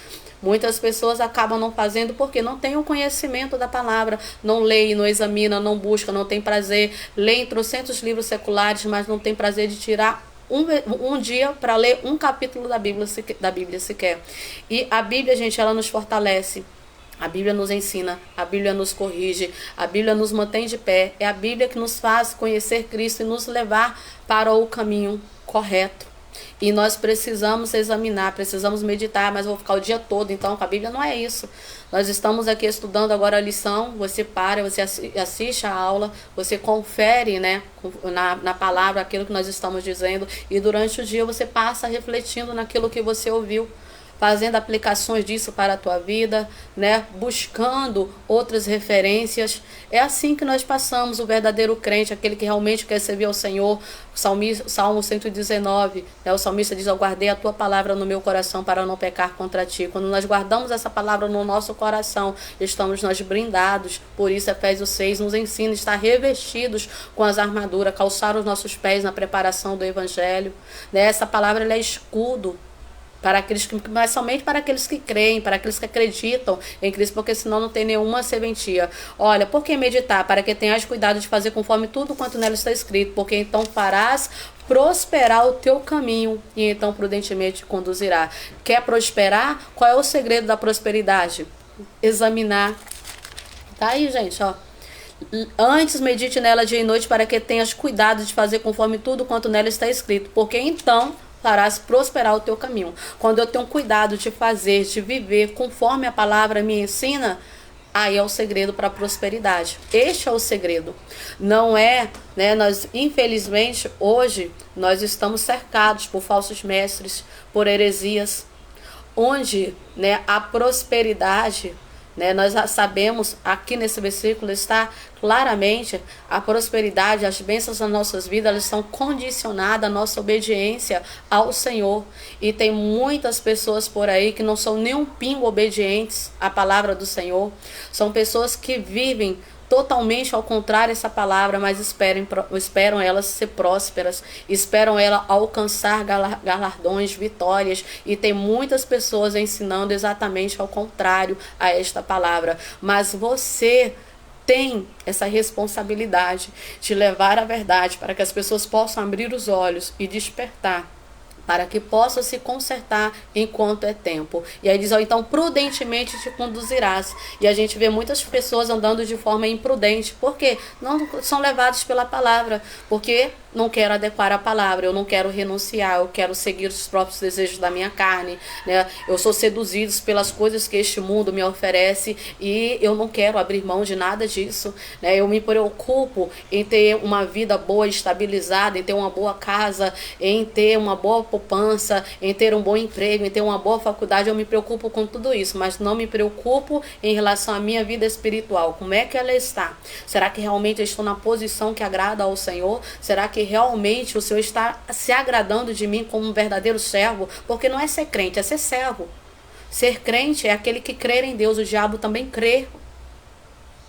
Muitas pessoas acabam não fazendo porque não têm o conhecimento da palavra, não leem, não examinam, não buscam, não tem prazer, leem trocentos livros seculares, mas não tem prazer de tirar um dia para ler um capítulo da Bíblia sequer. E a Bíblia, gente, ela nos fortalece. A Bíblia nos ensina, a Bíblia nos corrige, a Bíblia nos mantém de pé. É a Bíblia que nos faz conhecer Cristo e nos levar para o caminho correto. E nós precisamos examinar, precisamos meditar, mas eu vou ficar o dia todo, então com a Bíblia não é isso. Nós estamos aqui estudando agora a lição, você para, você assiste a aula, você confere, né, na palavra aquilo que nós estamos dizendo, e durante o dia você passa refletindo naquilo que você ouviu, fazendo aplicações disso para a tua vida, né? Buscando outras referências. É assim que nós passamos o verdadeiro crente, aquele que realmente quer servir ao Senhor. Salmo 119, né? O salmista diz, eu guardei a tua palavra no meu coração para não pecar contra ti. Quando nós guardamos essa palavra no nosso coração, estamos nós blindados. Por isso Efésios 6 nos ensina a estar revestidos com as armaduras, calçar os nossos pés na preparação do Evangelho, né? Essa palavra, ela é escudo para aqueles que, mas somente para aqueles que creem, para aqueles que acreditam em Cristo, porque senão não tem nenhuma serventia. Olha, por que meditar? Para que tenhas cuidado de fazer conforme tudo quanto nela está escrito, porque então farás prosperar o teu caminho e então prudentemente te conduzirá. Quer prosperar? Qual é o segredo da prosperidade? Examinar. Tá aí, gente, ó. Antes medite nela dia e noite para que tenhas cuidado de fazer conforme tudo quanto nela está escrito, porque então farás prosperar o teu caminho. Quando eu tenho cuidado de fazer, de viver conforme a palavra me ensina, aí é o segredo para a prosperidade. Este é o segredo. Não é, né? Nós, infelizmente, hoje, nós estamos cercados por falsos mestres, por heresias, onde, né, a prosperidade né? Nós já sabemos, aqui nesse versículo está claramente a prosperidade, as bênçãos das nossas vidas, elas estão condicionadas à nossa obediência ao Senhor. E tem muitas pessoas por aí que não são nem um pingo obedientes à palavra do Senhor. São pessoas que vivem totalmente ao contrário dessa palavra, mas esperam elas ser prósperas, esperam ela alcançar galardões, vitórias, e tem muitas pessoas ensinando exatamente ao contrário a esta palavra. Mas você tem essa responsabilidade de levar a verdade para que as pessoas possam abrir os olhos e despertar, para que possa se consertar enquanto é tempo. E aí diz, então prudentemente te conduzirás. E a gente vê muitas pessoas andando de forma imprudente. Por quê? Não são levados pela palavra. Porque não quero adequar a palavra, eu não quero renunciar, eu quero seguir os próprios desejos da minha carne, né? Eu sou seduzido pelas coisas que este mundo me oferece e eu não quero abrir mão de nada disso, né? Eu me preocupo em ter uma vida boa, estabilizada, em ter uma boa casa, em ter uma boa poupança, em ter um bom emprego, em ter uma boa faculdade. Eu me preocupo com tudo isso, mas não me preocupo em relação à minha vida espiritual. Como é que ela está? Será que realmente eu estou na posição que agrada ao Senhor? Será que realmente o Senhor está se agradando de mim como um verdadeiro servo? Porque não é ser crente, é ser servo. Ser crente é aquele que crê em Deus. O diabo também crê,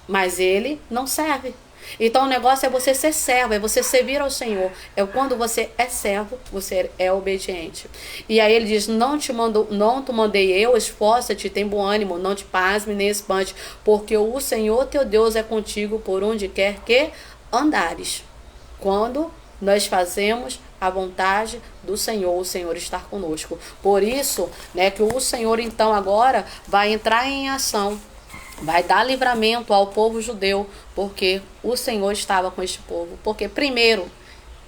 mas ele não serve. Então o negócio é você ser servo, é você servir ao Senhor. É quando você é servo, você é obediente. E aí ele diz, não te mandei eu, esforça-te, tem bom ânimo, não te pasme nem espante, porque o Senhor teu Deus é contigo por onde quer que andares. Quando nós fazemos a vontade do Senhor, o Senhor está conosco. Por isso, né, que o Senhor então agora vai entrar em ação, vai dar livramento ao povo judeu, porque o Senhor estava com este povo. Porque primeiro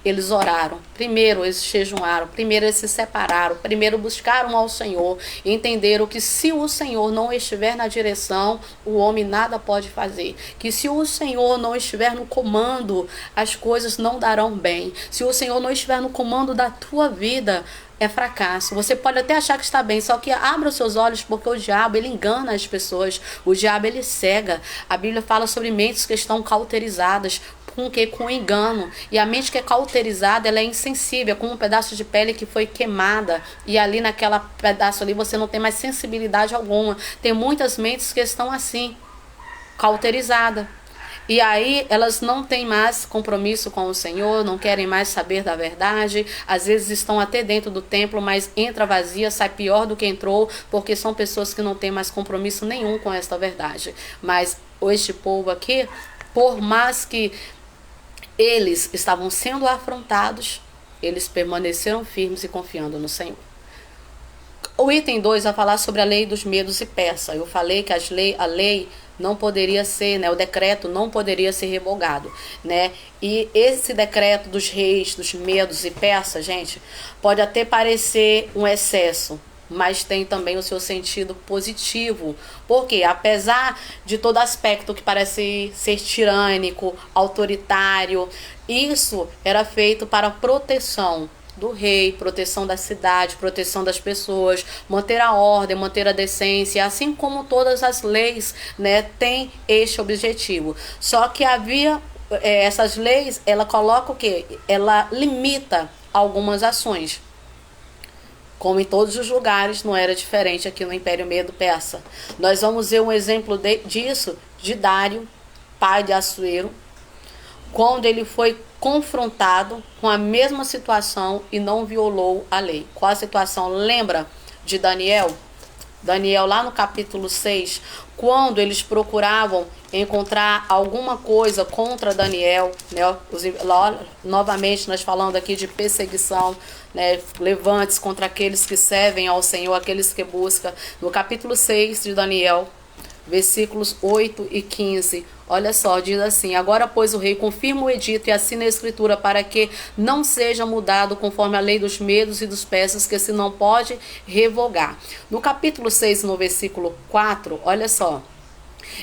eles oraram, primeiro eles jejuaram, primeiro eles se separaram, primeiro buscaram ao Senhor, e entenderam que se o Senhor não estiver na direção, o homem nada pode fazer. Que se o Senhor não estiver no comando, as coisas não darão bem. Se o Senhor não estiver no comando da tua vida, é fracasso. Você pode até achar que está bem, só que abra os seus olhos, porque o diabo, ele engana as pessoas. O diabo, ele cega. A Bíblia fala sobre mentes que estão cauterizadas. Com que? Com engano. E a mente que é cauterizada, ela é insensível, é como um pedaço de pele que foi queimada. E ali naquela pedaço ali você não tem mais sensibilidade alguma. Tem muitas mentes que estão assim, cauterizadas. E aí elas não têm mais compromisso com o Senhor, não querem mais saber da verdade. Às vezes estão até dentro do templo, mas entra vazia, sai pior do que entrou, porque são pessoas que não têm mais compromisso nenhum com esta verdade. Mas este povo aqui, por mais que eles estavam sendo afrontados, eles permaneceram firmes e confiando no Senhor. O item 2 vai falar sobre a lei dos medos e persas. Eu falei que a lei não poderia ser, né, o decreto não poderia ser revogado, né? E esse decreto dos reis, dos medos e persas, gente, pode até parecer um excesso, mas tem também o seu sentido positivo. Porque apesar de todo aspecto que parece ser tirânico, autoritário, isso era feito para proteção do rei, proteção da cidade, proteção das pessoas, manter a ordem, manter a decência, assim como todas as leis, né, tem este objetivo. Só que havia essas leis, ela coloca o quê? Ela limita algumas ações. Como em todos os lugares, não era diferente aqui no Império Medo-Persa. Nós vamos ver um exemplo disso de Dário, pai de Assuero, quando ele foi confrontado com a mesma situação e não violou a lei. Qual a situação? Lembra de Daniel? Daniel, lá no capítulo 6, quando eles procuravam encontrar alguma coisa contra Daniel, né? Novamente nós falando aqui de perseguição, né? Levantes contra aqueles que servem ao Senhor, aqueles que buscam. No capítulo 6 de Daniel, versículos 8 e 15, olha só, diz assim: agora, pois, o rei confirma o edito e assina a escritura para que não seja mudado conforme a lei dos medos e dos persas, que se não pode revogar. No capítulo 6, no versículo 4, olha só,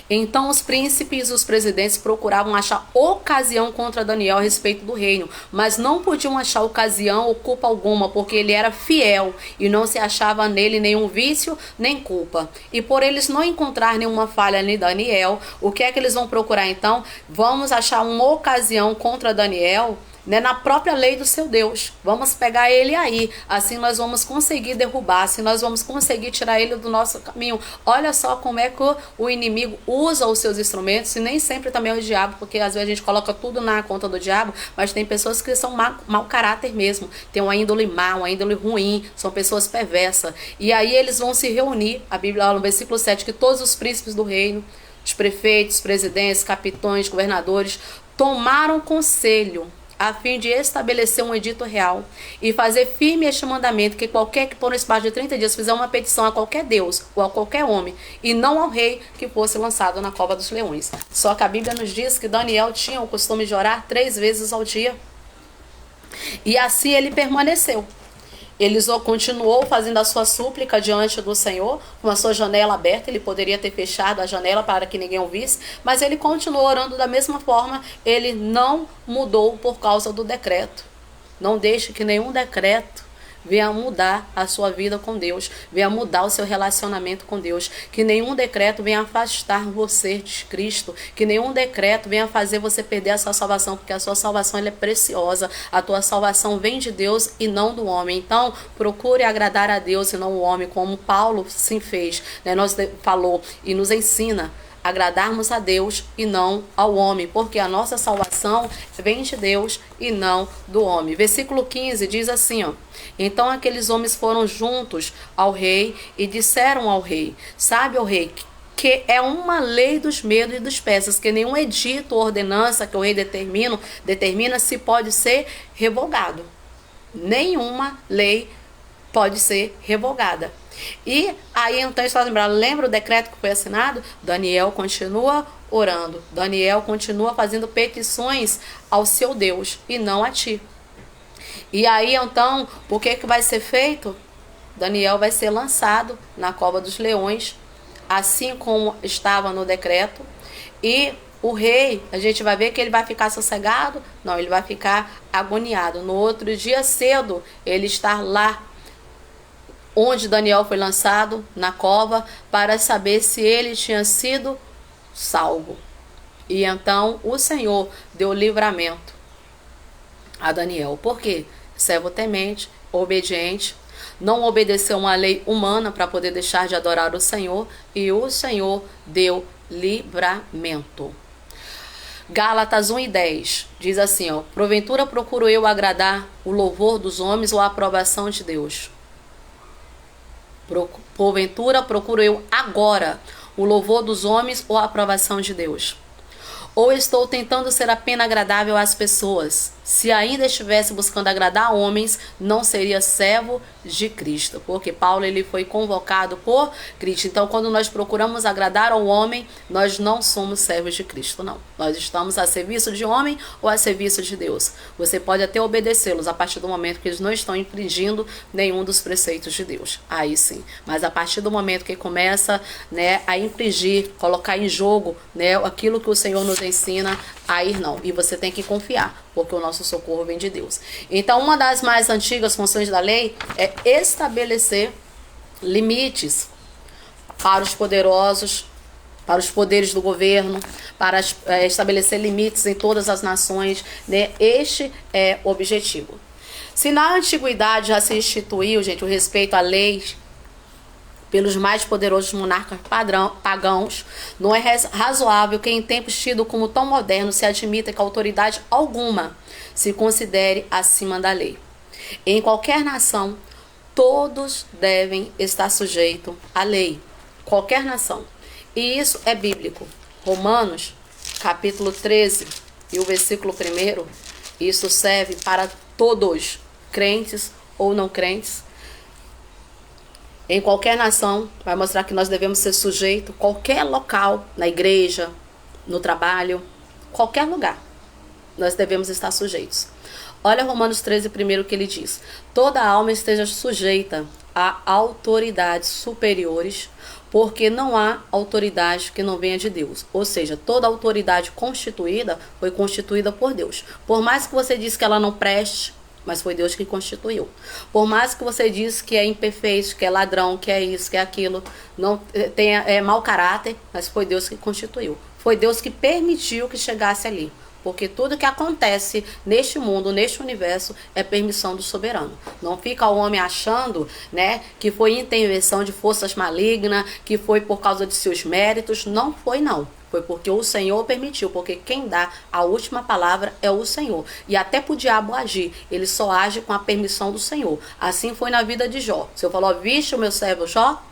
Então os príncipes e os presidentes procuravam achar ocasião contra Daniel a respeito do reino, mas não podiam achar ocasião ou culpa alguma, porque ele era fiel e não se achava nele nenhum vício nem culpa. E por eles não encontrar nenhuma falha em Daniel, o que é que eles vão procurar então? Vamos achar uma ocasião contra Daniel, né, na própria lei do seu Deus. Vamos pegar ele aí, assim nós vamos conseguir derrubar, assim nós vamos conseguir tirar ele do nosso caminho. Olha só como é que o inimigo usa os seus instrumentos, e nem sempre também é o diabo, porque às vezes a gente coloca tudo na conta do diabo, mas tem pessoas que são mau caráter mesmo, tem uma índole má, uma índole ruim, são pessoas perversas, e aí eles vão se reunir. A Bíblia fala no versículo 7 que todos os príncipes do reino, os prefeitos, presidentes, capitães, governadores, tomaram conselho a fim de estabelecer um edito real e fazer firme este mandamento, que qualquer que por um espaço de 30 dias fizer uma petição a qualquer Deus ou a qualquer homem, e não ao rei, que fosse lançado na cova dos leões. Só que a Bíblia nos diz que Daniel tinha o costume de orar 3 vezes ao dia, e assim ele permaneceu. Ele continuou fazendo a sua súplica diante do Senhor, com a sua janela aberta. Ele poderia ter fechado a janela para que ninguém ouvisse, mas ele continuou orando da mesma forma. Ele não mudou por causa do decreto. Não deixe que nenhum decreto venha mudar a sua vida com Deus, venha mudar o seu relacionamento com Deus, que nenhum decreto venha afastar você de Cristo, que nenhum decreto venha fazer você perder a sua salvação, porque a sua salvação ela é preciosa, a tua salvação vem de Deus e não do homem. Então procure agradar a Deus e não o homem, como Paulo sim fez, né? Nós falou e nos ensina agradarmos a Deus e não ao homem, porque a nossa salvação vem de Deus e não do homem. Versículo 15 diz assim, ó: então aqueles homens foram juntos ao rei e disseram ao rei: sabe, ó rei, que é uma lei dos medos e dos persas, que nenhum edito ou ordenança que o rei determina se pode ser revogado. Nenhuma lei pode ser revogada. E aí então eles falam, lembra o decreto que foi assinado? Daniel continua orando, Daniel continua fazendo petições ao seu Deus e não a ti. E aí então, o que vai ser feito? Daniel vai ser lançado na cova dos leões, assim como estava no decreto. E o rei, a gente vai ver que ele vai ficar sossegado? Não, ele vai ficar agoniado. No outro dia cedo, ele está lá onde Daniel foi lançado, na cova, para saber se ele tinha sido salvo. E então o Senhor deu livramento a Daniel. Por quê? Servo temente, obediente, não obedeceu uma lei humana para poder deixar de adorar o Senhor, e o Senhor deu livramento. Gálatas 1:10 diz assim, ó: porventura procuro eu agradar o louvor dos homens ou a aprovação de Deus? Porventura procuro eu agora o louvor dos homens ou a aprovação de Deus? Ou estou tentando ser apenas agradável às pessoas? Se ainda estivesse buscando agradar a homens, não seria servo de Cristo. Porque Paulo ele foi convocado por Cristo. Então, quando nós procuramos agradar ao homem, nós não somos servos de Cristo, não. Nós estamos a serviço de homem ou a serviço de Deus. Você pode até obedecê-los a partir do momento que eles não estão infringindo nenhum dos preceitos de Deus. Aí sim. Mas a partir do momento que começa, né, a infringir, colocar em jogo, né, aquilo que o Senhor nos ensina, aí não. E você tem que confiar, porque o nosso socorro vem de Deus. Então, uma das mais antigas funções da lei é estabelecer limites para os poderosos, para os poderes do governo, para estabelecer limites em todas as nações, né? Este é o objetivo. Se na antiguidade já se instituiu, gente, o respeito à lei pelos mais poderosos monarcas pagãos, não é razoável que em tempos tidos como tão modernos se admita que autoridade alguma se considere acima da lei. Em qualquer nação, todos devem estar sujeitos à lei. Qualquer nação. E isso é bíblico. Romanos, capítulo 13, e o versículo 1, isso serve para todos, crentes ou não crentes. Em qualquer nação, vai mostrar que nós devemos ser sujeitos, qualquer local, na igreja, no trabalho, qualquer lugar, nós devemos estar sujeitos. Olha Romanos 13, primeiro que ele diz: toda alma esteja sujeita há autoridades superiores, porque não há autoridade que não venha de Deus. Ou seja, toda autoridade constituída foi constituída por Deus. Por mais que você disse que ela não preste, mas foi Deus que constituiu. Por mais que você disse que é imperfeito, que é ladrão, que é isso, que é aquilo, não tem mau caráter, mas foi Deus que constituiu. Foi Deus que permitiu que chegasse ali. Porque tudo que acontece neste mundo, neste universo, é permissão do soberano. Não fica o homem achando, né, que foi intervenção de forças malignas, que foi por causa de seus méritos. Não foi, não. Foi porque o Senhor permitiu, porque quem dá a última palavra é o Senhor. E até para o diabo agir, ele só age com a permissão do Senhor. Assim foi na vida de Jó. O Senhor falou, viste o meu servo Jó?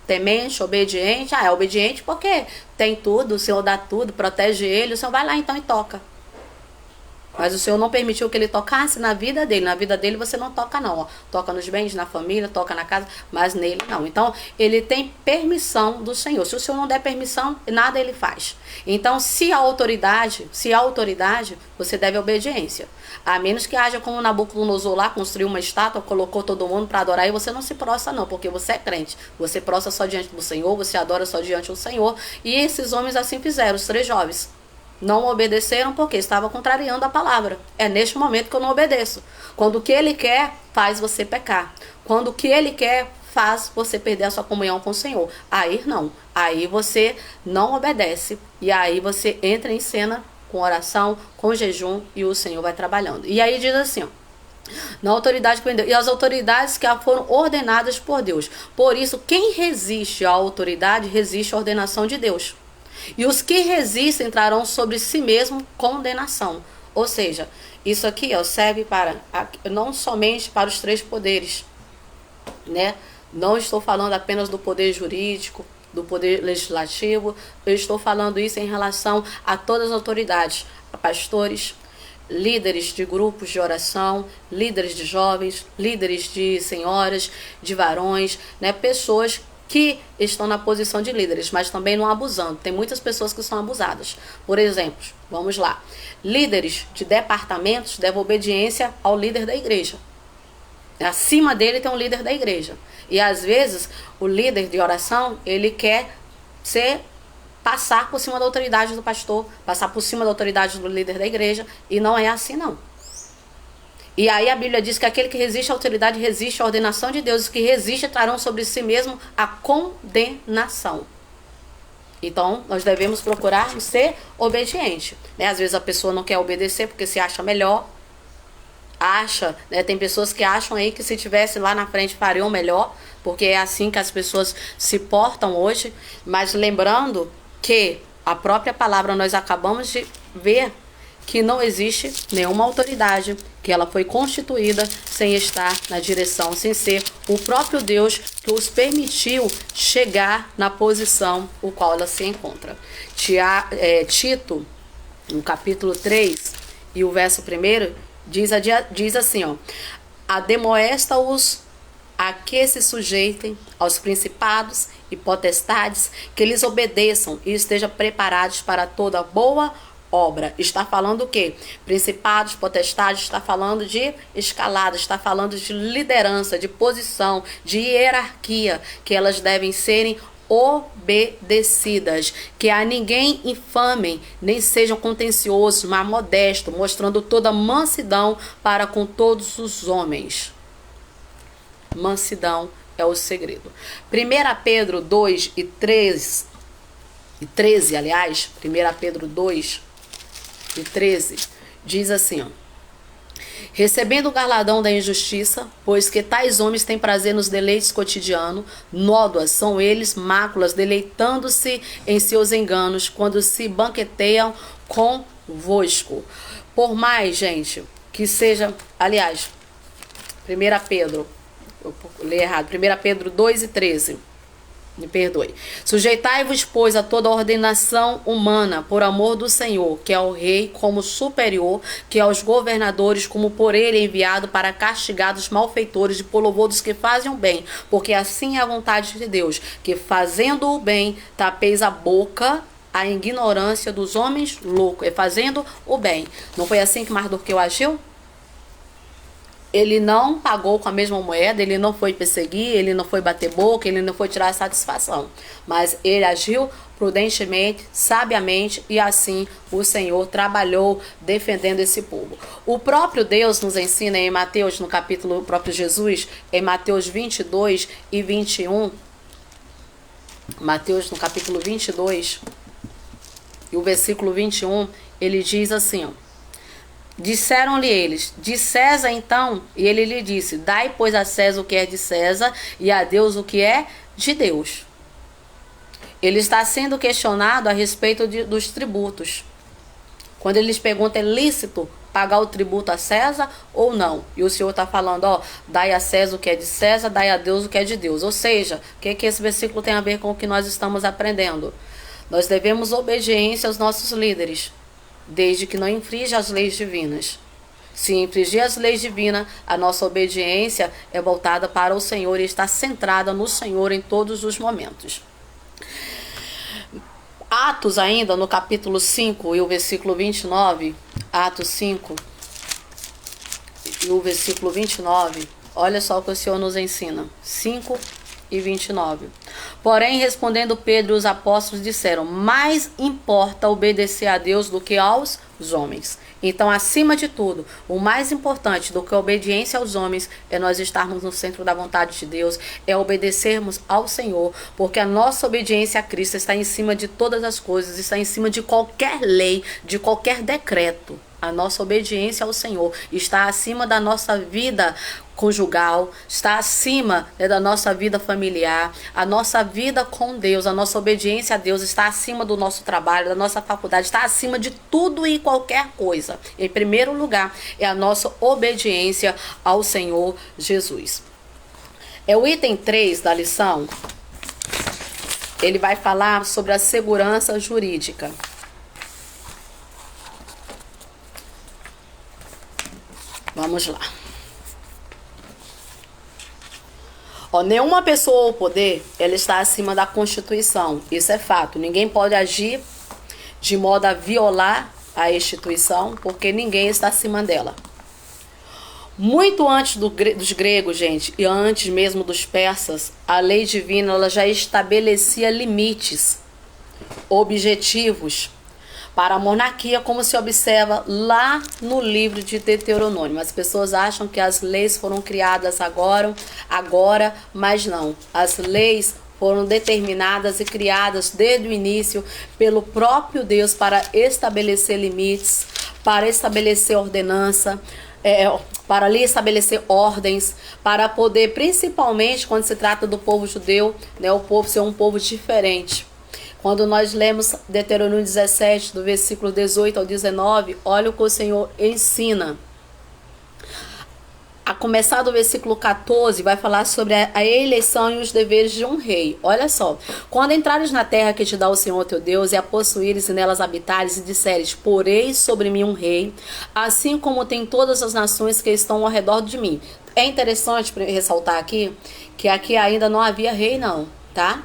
Temente, obediente. Ah, é obediente porque tem tudo, o Senhor dá tudo, protege ele. O Senhor vai lá então e toca. Mas o Senhor não permitiu que ele tocasse na vida dele. Na vida dele você não toca não, ó. Toca nos bens, na família, toca na casa, mas nele não. Então, ele tem permissão do Senhor. Se o Senhor não der permissão, nada ele faz. Então, se a autoridade, você deve obediência. A menos que haja como Nabucodonosor lá, construiu uma estátua, colocou todo mundo para adorar, e você não se prostra não, porque você é crente. Você prostra só diante do Senhor, você adora só diante do Senhor. E esses homens assim fizeram, os 3 jovens. Não obedeceram porque estavam contrariando a palavra. É neste momento que eu não obedeço. Quando o que ele quer, faz você pecar. Quando o que ele quer, faz você perder a sua comunhão com o Senhor. Aí não. Aí você não obedece. E aí você entra em cena com oração, com jejum, e o Senhor vai trabalhando. E aí diz assim, ó. Na autoridade que vendeu. E as autoridades que foram ordenadas por Deus. Por isso, quem resiste à autoridade, resiste à ordenação de Deus. E os que resistem trarão sobre si mesmo condenação. Ou seja, isso aqui, ó, serve para não somente para os 3 poderes, né? Não estou falando apenas do poder jurídico, do poder legislativo. Eu estou falando isso em relação a todas as autoridades, a pastores, líderes de grupos de oração, líderes de jovens, líderes de senhoras, de varões, né? Pessoas que estão na posição de líderes, mas também não abusando. Tem muitas pessoas que são abusadas. Por exemplo, vamos lá. Líderes de departamentos devem obediência ao líder da igreja. Acima dele tem um líder da igreja. E às vezes o líder de oração, ele quer passar por cima da autoridade do pastor, passar por cima da autoridade do líder da igreja, e não é assim não. E aí a Bíblia diz que aquele que resiste à autoridade resiste à ordenação de Deus. Os que resistem trarão sobre si mesmo a condenação. Então, nós devemos procurar ser obediente, né? Às vezes a pessoa não quer obedecer porque se acha melhor. Né? Tem pessoas que acham aí que se tivesse lá na frente fariam melhor, porque é assim que as pessoas se portam hoje. Mas lembrando que a própria palavra nós acabamos de ver que não existe nenhuma autoridade, que ela foi constituída sem estar na direção, sem ser o próprio Deus que os permitiu chegar na posição o qual ela se encontra. Tito, no capítulo 3 e o verso 1, diz assim, ó: ademoesta-os a que se sujeitem aos principados e potestades, que lhes obedeçam e estejam preparados para toda boa obra. Está falando o quê? Principados, potestades, está falando de escalada, está falando de liderança, de posição, de hierarquia, que elas devem serem obedecidas, que a ninguém infamem, nem sejam contenciosos, mas modestos, mostrando toda mansidão para com todos os homens. Mansidão é o segredo. 1 Pedro 2 e 13, aliás, 1 Pedro 2 e 13, diz assim, ó: recebendo o galardão da injustiça, pois que tais homens têm prazer nos deleites cotidianos, nódoas são eles máculas, deleitando-se em seus enganos, quando se banqueteiam convosco. Por mais, gente, que seja, aliás, 1 Pedro, eu li errado, 1 Pedro 2 e 13, me perdoe. Sujeitai-vos, pois, a toda ordenação humana, por amor do Senhor, que é o rei como superior, que é os governadores como por ele enviado para castigar os malfeitores e por louvor dos que fazem o bem, porque assim é a vontade de Deus, que fazendo o bem, tapeis a boca a ignorância dos homens loucos, e fazendo o bem. Não foi assim que Mardoqueu agiu? Ele não pagou com a mesma moeda, ele não foi perseguir, ele não foi bater boca, ele não foi tirar satisfação. Mas ele agiu prudentemente, sabiamente, e assim o Senhor trabalhou defendendo esse povo. O próprio Deus nos ensina em Mateus, no capítulo, o próprio Jesus, em Mateus 22 e 21, Mateus no capítulo 22, e o versículo 21, ele diz assim, ó: disseram-lhe eles, de César então? E ele lhe disse, dai pois a César o que é de César, e a Deus o que é de Deus. Ele está sendo questionado a respeito dos tributos. Quando eles perguntam, é lícito pagar o tributo a César ou não? E o Senhor está falando, ó, dai a César o que é de César, dai a Deus o que é de Deus. Ou seja, o que esse versículo tem a ver com o que nós estamos aprendendo? Nós devemos obediência aos nossos líderes, desde que não infrinja as leis divinas. Se infringir as leis divinas, a nossa obediência é voltada para o Senhor e está centrada no Senhor em todos os momentos. Atos ainda, no capítulo 5 e o versículo 29, Atos 5 e o versículo 29, olha só o que o Senhor nos ensina, 5 e 29. Porém, respondendo Pedro e os apóstolos disseram, mais importa obedecer a Deus do que aos homens. Então, acima de tudo, o mais importante do que a obediência aos homens é nós estarmos no centro da vontade de Deus, é obedecermos ao Senhor, porque a nossa obediência a Cristo está em cima de todas as coisas, está em cima de qualquer lei, de qualquer decreto. A nossa obediência ao Senhor está acima da nossa vida conjugal, está acima, né, da nossa vida familiar, a nossa vida com Deus, a nossa obediência a Deus está acima do nosso trabalho, da nossa faculdade, está acima de tudo e qualquer coisa. Em primeiro lugar, é a nossa obediência ao Senhor Jesus. É o item 3 da lição. Ele vai falar sobre a segurança jurídica. Vamos lá. Nenhuma pessoa ou poder, ela está acima da Constituição. Isso é fato. Ninguém pode agir de modo a violar a instituição, porque ninguém está acima dela. Muito antes dos gregos, gente, e antes mesmo dos persas, a lei divina ela já estabelecia limites, objetivos para a monarquia, como se observa lá no livro de Deuteronômio. As pessoas acham que as leis foram criadas agora, mas não. As leis foram determinadas e criadas desde o início pelo próprio Deus para estabelecer limites, para estabelecer ordenança, para ali estabelecer ordens, para poder, principalmente quando se trata do povo judeu, né, o povo ser um povo diferente. Quando nós lemos Deuteronômio 17, do versículo 18 ao 19, olha o que o Senhor ensina. A começar do versículo 14, vai falar sobre a eleição e os deveres de um rei. Olha só. Quando entrares na terra que te dá o Senhor teu Deus, e a possuíres e nelas habitares, e disseres, poreis sobre mim um rei, assim como tem todas as nações que estão ao redor de mim. É interessante ressaltar aqui, que aqui ainda não havia rei não, tá?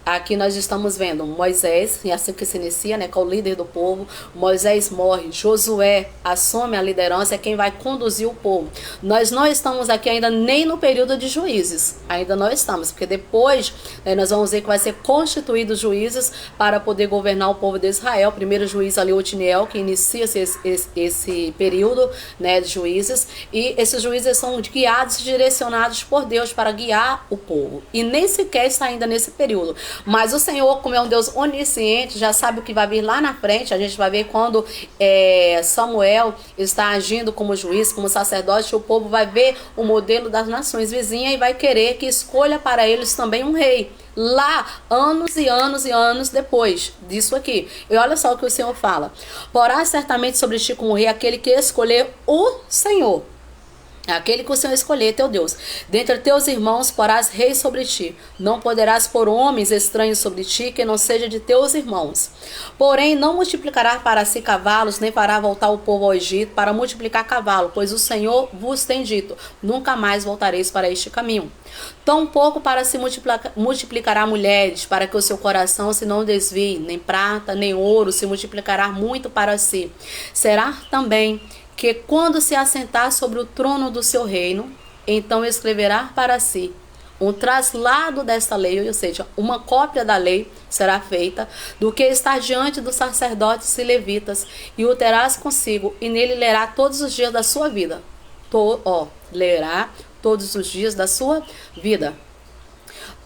Aqui nós estamos vendo Moisés, e assim que se inicia, né, que é o líder do povo. Moisés morre, Josué assume a liderança, é quem vai conduzir o povo. Nós não estamos aqui ainda nem no período de juízes, ainda não estamos, porque depois, né, nós vamos ver que vai ser constituídos juízes para poder governar o povo de Israel. O primeiro juiz ali, Otiniel, que inicia esse período, né, de juízes, e esses juízes são guiados e direcionados por Deus para guiar o povo, e nem sequer está ainda nesse período. Mas o Senhor, como é um Deus onisciente, já sabe o que vai vir lá na frente. A gente vai ver quando Samuel está agindo como juiz, como sacerdote, o povo vai ver o modelo das nações vizinhas e vai querer que escolha para eles também um rei. Lá, anos e anos e anos depois disso aqui. E olha só o que o Senhor fala. Porá certamente sobre ti como rei aquele que escolher o Senhor. Aquele que o Senhor escolher, teu Deus. Dentre teus irmãos porás rei sobre ti. Não poderás pôr homens estranhos sobre ti, que não seja de teus irmãos. Porém, não multiplicará para si cavalos, nem fará voltar o povo ao Egito para multiplicar cavalo, pois o Senhor vos tem dito, nunca mais voltareis para este caminho. Tampouco para se multiplicará mulheres, para que o seu coração se não desvie, nem prata, nem ouro se multiplicará muito para si. Será também que quando se assentar sobre o trono do seu reino, então escreverá para si um traslado desta lei, ou seja, uma cópia da lei será feita, do que estar diante dos sacerdotes e levitas, e o terás consigo, e nele lerá todos os dias da sua vida. Lerá todos os dias da sua vida,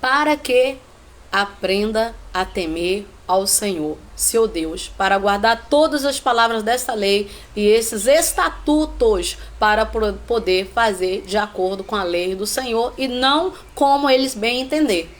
para que aprenda a temer ao Senhor, seu Deus, para guardar todas as palavras desta lei e esses estatutos, para poder fazer de acordo com a lei do Senhor e não como eles bem entender.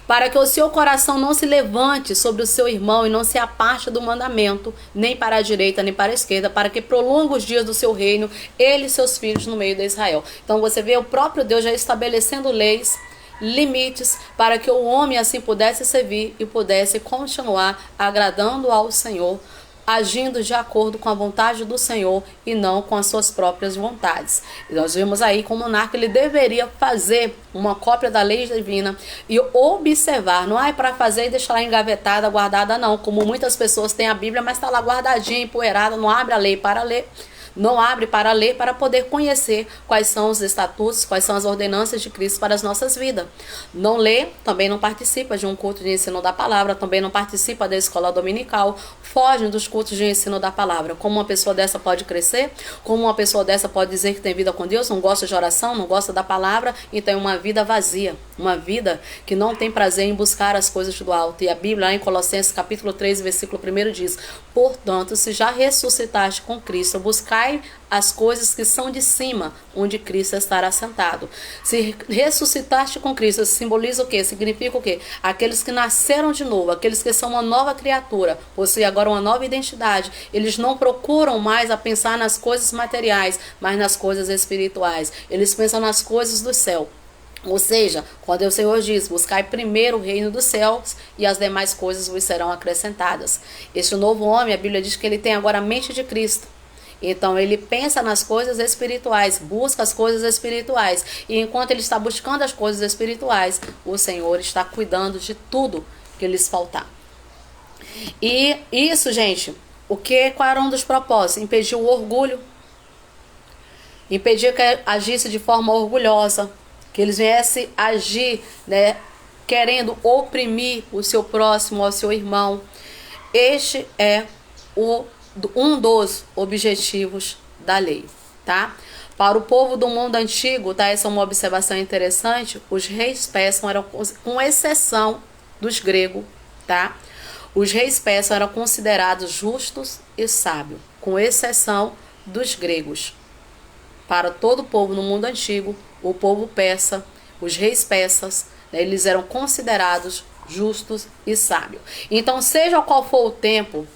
Para que o seu coração não se levante sobre o seu irmão e não se aparte do mandamento, nem para a direita, nem para a esquerda, para que prolongue os dias do seu reino, ele e seus filhos no meio de Israel. Então você vê o próprio Deus já estabelecendo leis, limites, para que o homem assim pudesse servir e pudesse continuar agradando ao Senhor, agindo de acordo com a vontade do Senhor e não com as suas próprias vontades. E nós vemos aí como o monarca ele deveria fazer uma cópia da lei divina e observar, não é para fazer e deixar lá engavetada, guardada não, como muitas pessoas têm a Bíblia, mas está lá guardadinha, empoeirada, não abre a lei para ler. Não abre para ler, para poder conhecer quais são os estatutos, quais são as ordenanças de Cristo para as nossas vidas. Não lê, também não participa de um culto de ensino da palavra, também não participa da escola dominical, foge dos cultos de ensino da palavra. Como uma pessoa dessa pode crescer? Como uma pessoa dessa pode dizer que tem vida com Deus, não gosta de oração, não gosta da palavra e tem uma vida vazia, uma vida que não tem prazer em buscar as coisas do alto. E a Bíblia, lá em Colossenses capítulo 3, versículo 1 diz: portanto, se já ressuscitaste com Cristo, buscai as coisas que são de cima, onde Cristo estará sentado. Se ressuscitaste com Cristo, simboliza o quê? Significa o quê? Aqueles que nasceram de novo, aqueles que são uma nova criatura, possuem agora uma nova identidade. Eles não procuram mais a pensar nas coisas materiais, mas nas coisas espirituais. Eles pensam nas coisas do céu. Ou seja, quando o Senhor diz, buscai primeiro o reino dos céus e as demais coisas vos serão acrescentadas. Este novo homem, a Bíblia diz que ele tem agora a mente de Cristo. Então ele pensa nas coisas espirituais, busca as coisas espirituais. E enquanto ele está buscando as coisas espirituais, o Senhor está cuidando de tudo que lhes faltar. E isso, gente, qual era um dos propósitos? Impedir o orgulho, impedir que agisse de forma orgulhosa, que eles viessem agir, né, querendo oprimir o seu próximo, o seu irmão. Este é um dos objetivos da lei, tá? Para o povo do mundo antigo, tá? Essa é uma observação interessante. Os reis persas eram, com exceção dos gregos, tá? Os reis persas eram considerados justos e sábios, com exceção dos gregos. Para todo o povo no mundo antigo, o povo persa, os reis persas, né, eles eram considerados justos e sábios. Então, seja qual for o tempo,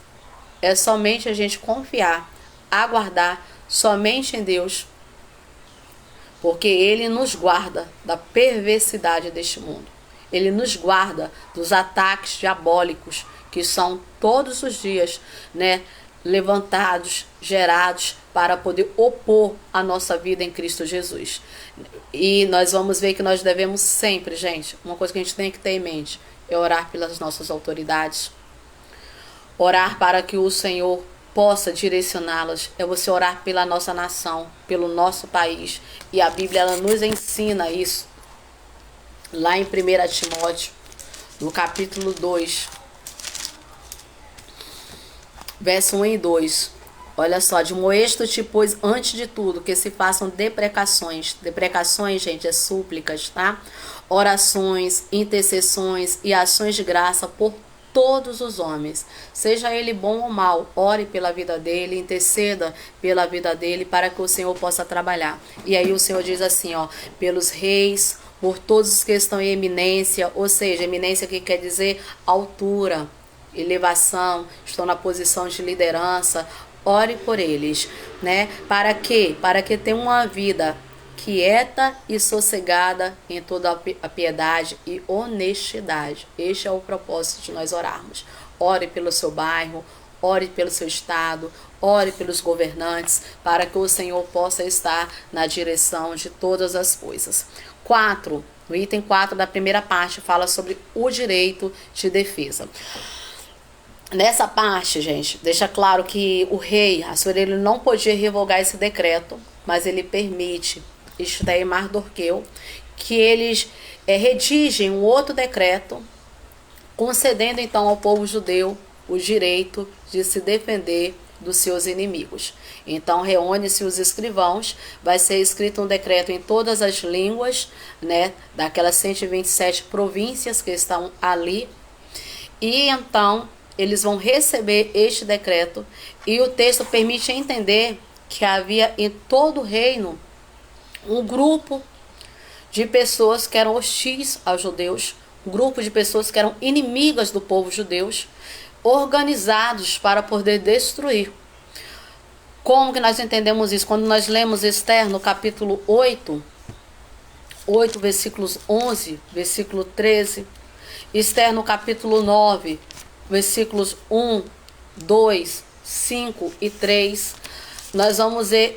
é somente a gente confiar, aguardar somente em Deus, porque Ele nos guarda da perversidade deste mundo. Ele nos guarda dos ataques diabólicos que são todos os dias, né, levantados, gerados para poder opor a nossa vida em Cristo Jesus. E nós vamos ver que nós devemos sempre, gente, uma coisa que a gente tem que ter em mente é orar pelas nossas autoridades. Orar para que o Senhor possa direcioná-las. É você orar pela nossa nação, pelo nosso país. E a Bíblia ela nos ensina isso. Lá em 1 Timóteo, no capítulo 2, verso 1 e 2. Olha só, admoesto-te, pois, antes de tudo, que se façam deprecações. Deprecações, gente, é súplicas, tá? Orações, intercessões e ações de graça por todos os homens, seja ele bom ou mal, ore pela vida dele, interceda pela vida dele para que o Senhor possa trabalhar. E aí o Senhor diz assim, ó, pelos reis, por todos os que estão em eminência, ou seja, eminência que quer dizer altura, elevação, estão na posição de liderança, ore por eles, né? Para quê? Para que tenham uma vida quieta e sossegada em toda a piedade e honestidade. Este é o propósito de nós orarmos. Ore pelo seu bairro, ore pelo seu estado, ore pelos governantes, para que o Senhor possa estar na direção de todas as coisas. 4. No item 4 da primeira parte fala sobre o direito de defesa. Nessa parte, gente, deixa claro que o rei Assuero, ele não podia revogar esse decreto, mas ele permite Esther e Mardoqueu que eles redigem um outro decreto, concedendo então ao povo judeu o direito de se defender dos seus inimigos. Então reúne-se os escrivãos, vai ser escrito um decreto em todas as línguas, né, daquelas 127 províncias que estão ali, e então eles vão receber este decreto, e o texto permite entender que havia em todo o reino um grupo de pessoas que eram hostis aos judeus, um grupo de pessoas que eram inimigas do povo judeu, organizados para poder destruir. Como que nós entendemos isso? Quando nós lemos Esther no capítulo 8, versículos 11, versículo 13, Esther no capítulo 9, versículos 1, 2, 5 e 3, nós vamos ver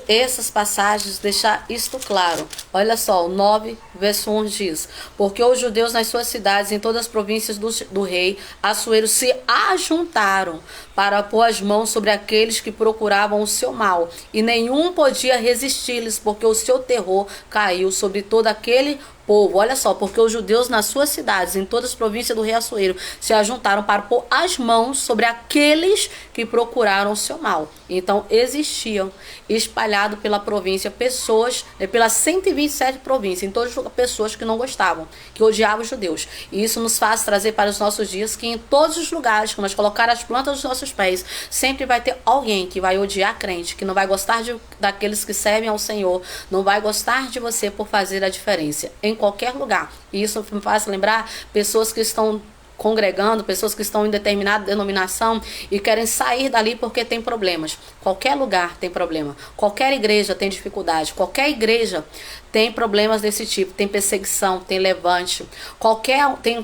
essas passagens, deixar isto claro. Olha só, o 9, verso 1 diz: porque os judeus nas suas cidades, em todas as províncias do rei Assuero, se ajuntaram para pôr as mãos sobre aqueles que procuravam o seu mal, e nenhum podia resistir-lhes, porque o seu terror caiu sobre todo aquele povo. Olha só, porque os judeus nas suas cidades, em todas as províncias do rei Assuero, se ajuntaram para pôr as mãos sobre aqueles que procuraram o seu mal. Então existiam espalhado pela província pessoas, pelas 127 províncias, em todas as pessoas que não gostavam, que odiavam os judeus. E isso nos faz trazer para os nossos dias que em todos os lugares que nós colocar as plantas dos nossos pés, sempre vai ter alguém que vai odiar crente, que não vai gostar daqueles que servem ao Senhor, não vai gostar de você por fazer a diferença em qualquer lugar. E isso me faz lembrar pessoas que estão congregando, pessoas que estão em determinada denominação e querem sair dali porque tem problemas. Qualquer lugar tem problema. Qualquer igreja tem dificuldade. Qualquer igreja tem problemas desse tipo. Tem perseguição, tem levante.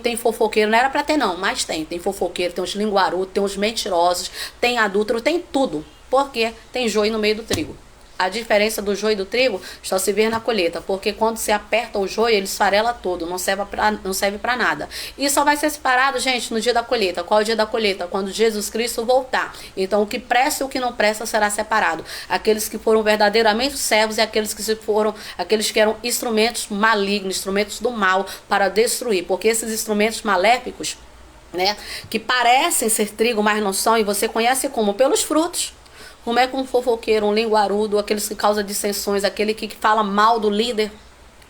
Tem fofoqueiro. Não era pra ter não, mas tem. Tem fofoqueiro, tem uns linguarudos, tem uns mentirosos, tem adúltero, tem tudo. Porque tem joio no meio do trigo. A diferença do joio e do trigo só se vê na colheita, porque quando se aperta o joio, ele esfarela todo, não serve para nada. E só vai ser separado, gente, no dia da colheita. Qual é o dia da colheita? Quando Jesus Cristo voltar. Então, o que presta e o que não presta será separado. Aqueles que foram verdadeiramente servos e aqueles que eram instrumentos malignos, instrumentos do mal para destruir. Porque esses instrumentos maléficos, né, que parecem ser trigo, mas não são, e você conhece como? Pelos frutos. Como é que um fofoqueiro, um linguarudo, aqueles que causam dissensões, aquele que fala mal do líder,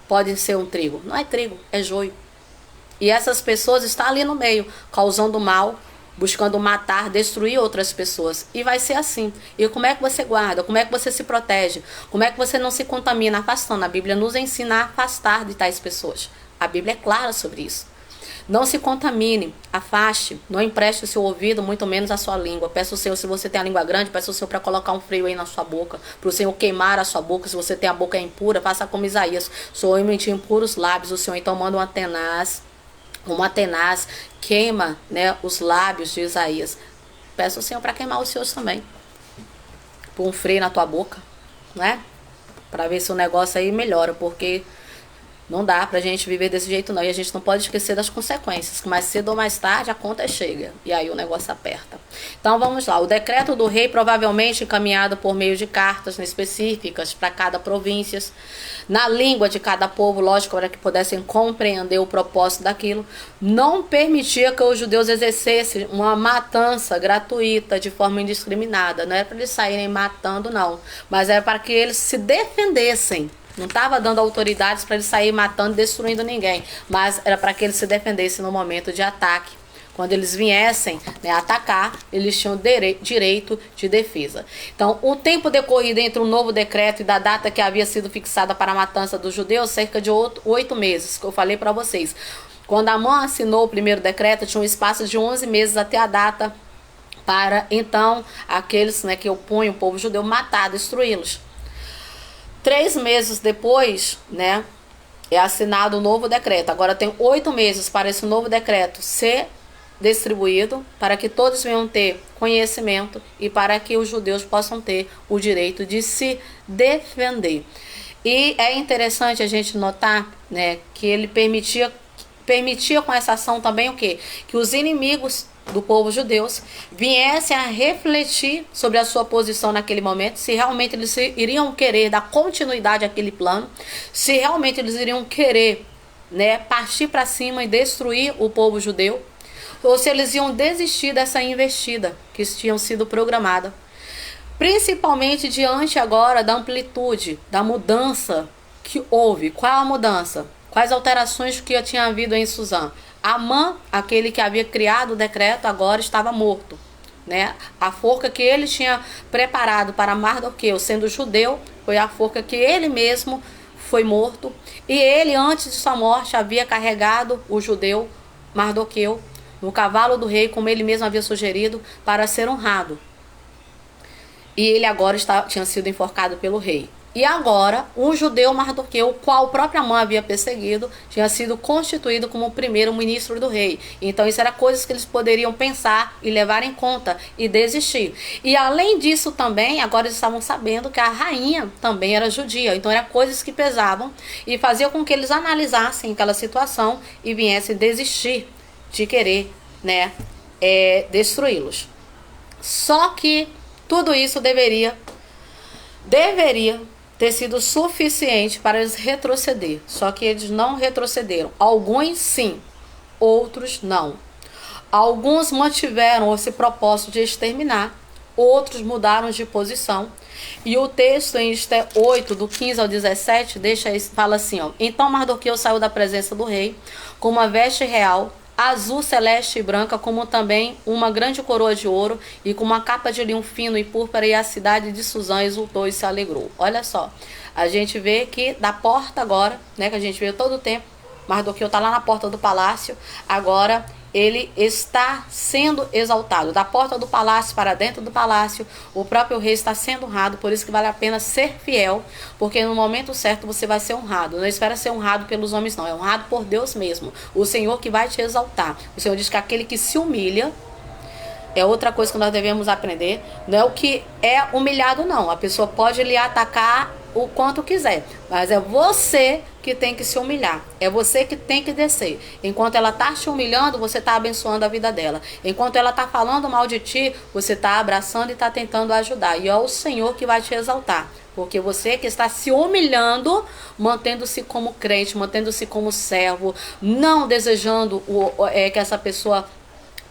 pode ser um trigo? Não é trigo, é joio. E essas pessoas estão ali no meio, causando mal, buscando matar, destruir outras pessoas. E vai ser assim. E como é que você guarda? Como é que você se protege? Como é que você não se contamina? Afastando. A Bíblia nos ensina a afastar de tais pessoas. A Bíblia é clara sobre isso. Não se contamine, afaste, não empreste o seu ouvido, muito menos a sua língua. Peça o Senhor, se você tem a língua grande, peça o Senhor para colocar um freio aí na sua boca, para o Senhor queimar a sua boca. Se você tem a boca impura, faça como Isaías: sou eu mentir impuros lábios. O Senhor então manda uma tenaz, queima, né, os lábios de Isaías. Peça o Senhor para queimar os seus também. Pôr um freio na tua boca, né? Para ver se o negócio aí melhora, porque não dá pra gente viver desse jeito não. E a gente não pode esquecer das consequências, que mais cedo ou mais tarde a conta chega. E aí o negócio aperta. Então vamos lá. O decreto do rei, provavelmente encaminhado por meio de cartas específicas para cada província, na língua de cada povo, lógico, para que pudessem compreender o propósito daquilo, não permitia que os judeus exercessem uma matança gratuita de forma indiscriminada. Não era para eles saírem matando, não. Mas era para que eles se defendessem. Não estava dando autoridades para eles saírem matando e destruindo ninguém, mas era para que eles se defendessem no momento de ataque. Quando eles viessem, né, atacar, eles tinham direito de defesa. Então, o tempo decorrido entre o novo decreto e da data que havia sido fixada para a matança dos judeus, cerca de 8 meses, que eu falei para vocês. Quando Amã assinou o primeiro decreto, tinha um espaço de 11 meses até a data para, então, aqueles, né, que opõem o povo judeu matar, destruí-los. 3 meses depois, né, é assinado o novo decreto. Agora tem 8 meses para esse novo decreto ser distribuído, para que todos venham ter conhecimento e para que os judeus possam ter o direito de se defender. E é interessante a gente notar, né, que ele permitia com essa ação também o quê? Que os inimigos do povo judeu viessem a refletir sobre a sua posição naquele momento, se realmente eles iriam querer dar continuidade àquele plano, se realmente eles iriam querer, né, partir para cima e destruir o povo judeu, ou se eles iam desistir dessa investida que tinham sido programada. Principalmente diante agora da amplitude, da mudança que houve. Qual a mudança? Quais alterações que tinha havido em Suzã? Amã, aquele que havia criado o decreto, agora estava morto, né? A forca que ele tinha preparado para Mardoqueu, sendo judeu, foi a forca que ele mesmo foi morto. E ele, antes de sua morte, havia carregado o judeu Mardoqueu no cavalo do rei, como ele mesmo havia sugerido, para ser honrado. E ele agora tinha sido enforcado pelo rei. E agora, o judeu Mardoqueu, o qual o próprio Amã havia perseguido, tinha sido constituído como o primeiro ministro do rei. Então, isso era coisas que eles poderiam pensar e levar em conta e desistir. E além disso também, agora eles estavam sabendo que a rainha também era judia. Então, eram coisas que pesavam e faziam com que eles analisassem aquela situação e viessem desistir de querer, né, destruí-los. Só que tudo isso deveria ter sido suficiente para eles retroceder. Só que eles não retrocederam. Alguns sim, outros não. Alguns mantiveram esse propósito de exterminar, outros mudaram de posição. E o texto em Ester 8, do 15 ao 17, fala assim, ó: Então Mardoqueu saiu da presença do rei com uma veste real, azul, celeste e branca, como também uma grande coroa de ouro, e com uma capa de linho fino e púrpura, e a cidade de Suzã exultou e se alegrou. Olha só, a gente vê que da porta agora, né, que a gente vê todo o tempo, Mardoqueu está lá na porta do palácio, agora ele está sendo exaltado. Da porta do palácio para dentro do palácio, o próprio rei está sendo honrado. Por isso que vale a pena ser fiel, porque no momento certo você vai ser honrado. Não espera ser honrado pelos homens, não. É honrado por Deus mesmo. O Senhor que vai te exaltar. O Senhor diz que aquele que se humilha, é outra coisa que nós devemos aprender, não é o que é humilhado, não. A pessoa pode lhe atacar o quanto quiser, mas é você que tem que se humilhar, é você que tem que descer. Enquanto ela está te humilhando, você está abençoando a vida dela. Enquanto ela está falando mal de ti, você está abraçando e está tentando ajudar. E é o Senhor que vai te exaltar, porque você que está se humilhando, mantendo-se como crente, mantendo-se como servo, não desejando que essa pessoa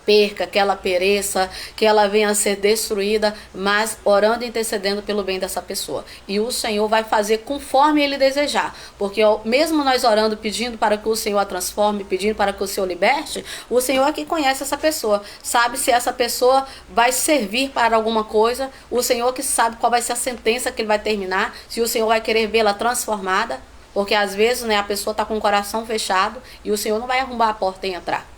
perca, que ela pereça, que ela venha a ser destruída, mas orando e intercedendo pelo bem dessa pessoa. E o Senhor vai fazer conforme Ele desejar, porque mesmo nós orando, pedindo para que o Senhor a transforme, pedindo para que o Senhor liberte, o Senhor é que conhece essa pessoa, sabe se essa pessoa vai servir para alguma coisa, o Senhor que sabe qual vai ser a sentença que Ele vai terminar, se o Senhor vai querer vê-la transformada, porque às vezes, né, a pessoa está com o coração fechado e o Senhor não vai arrombar a porta e entrar.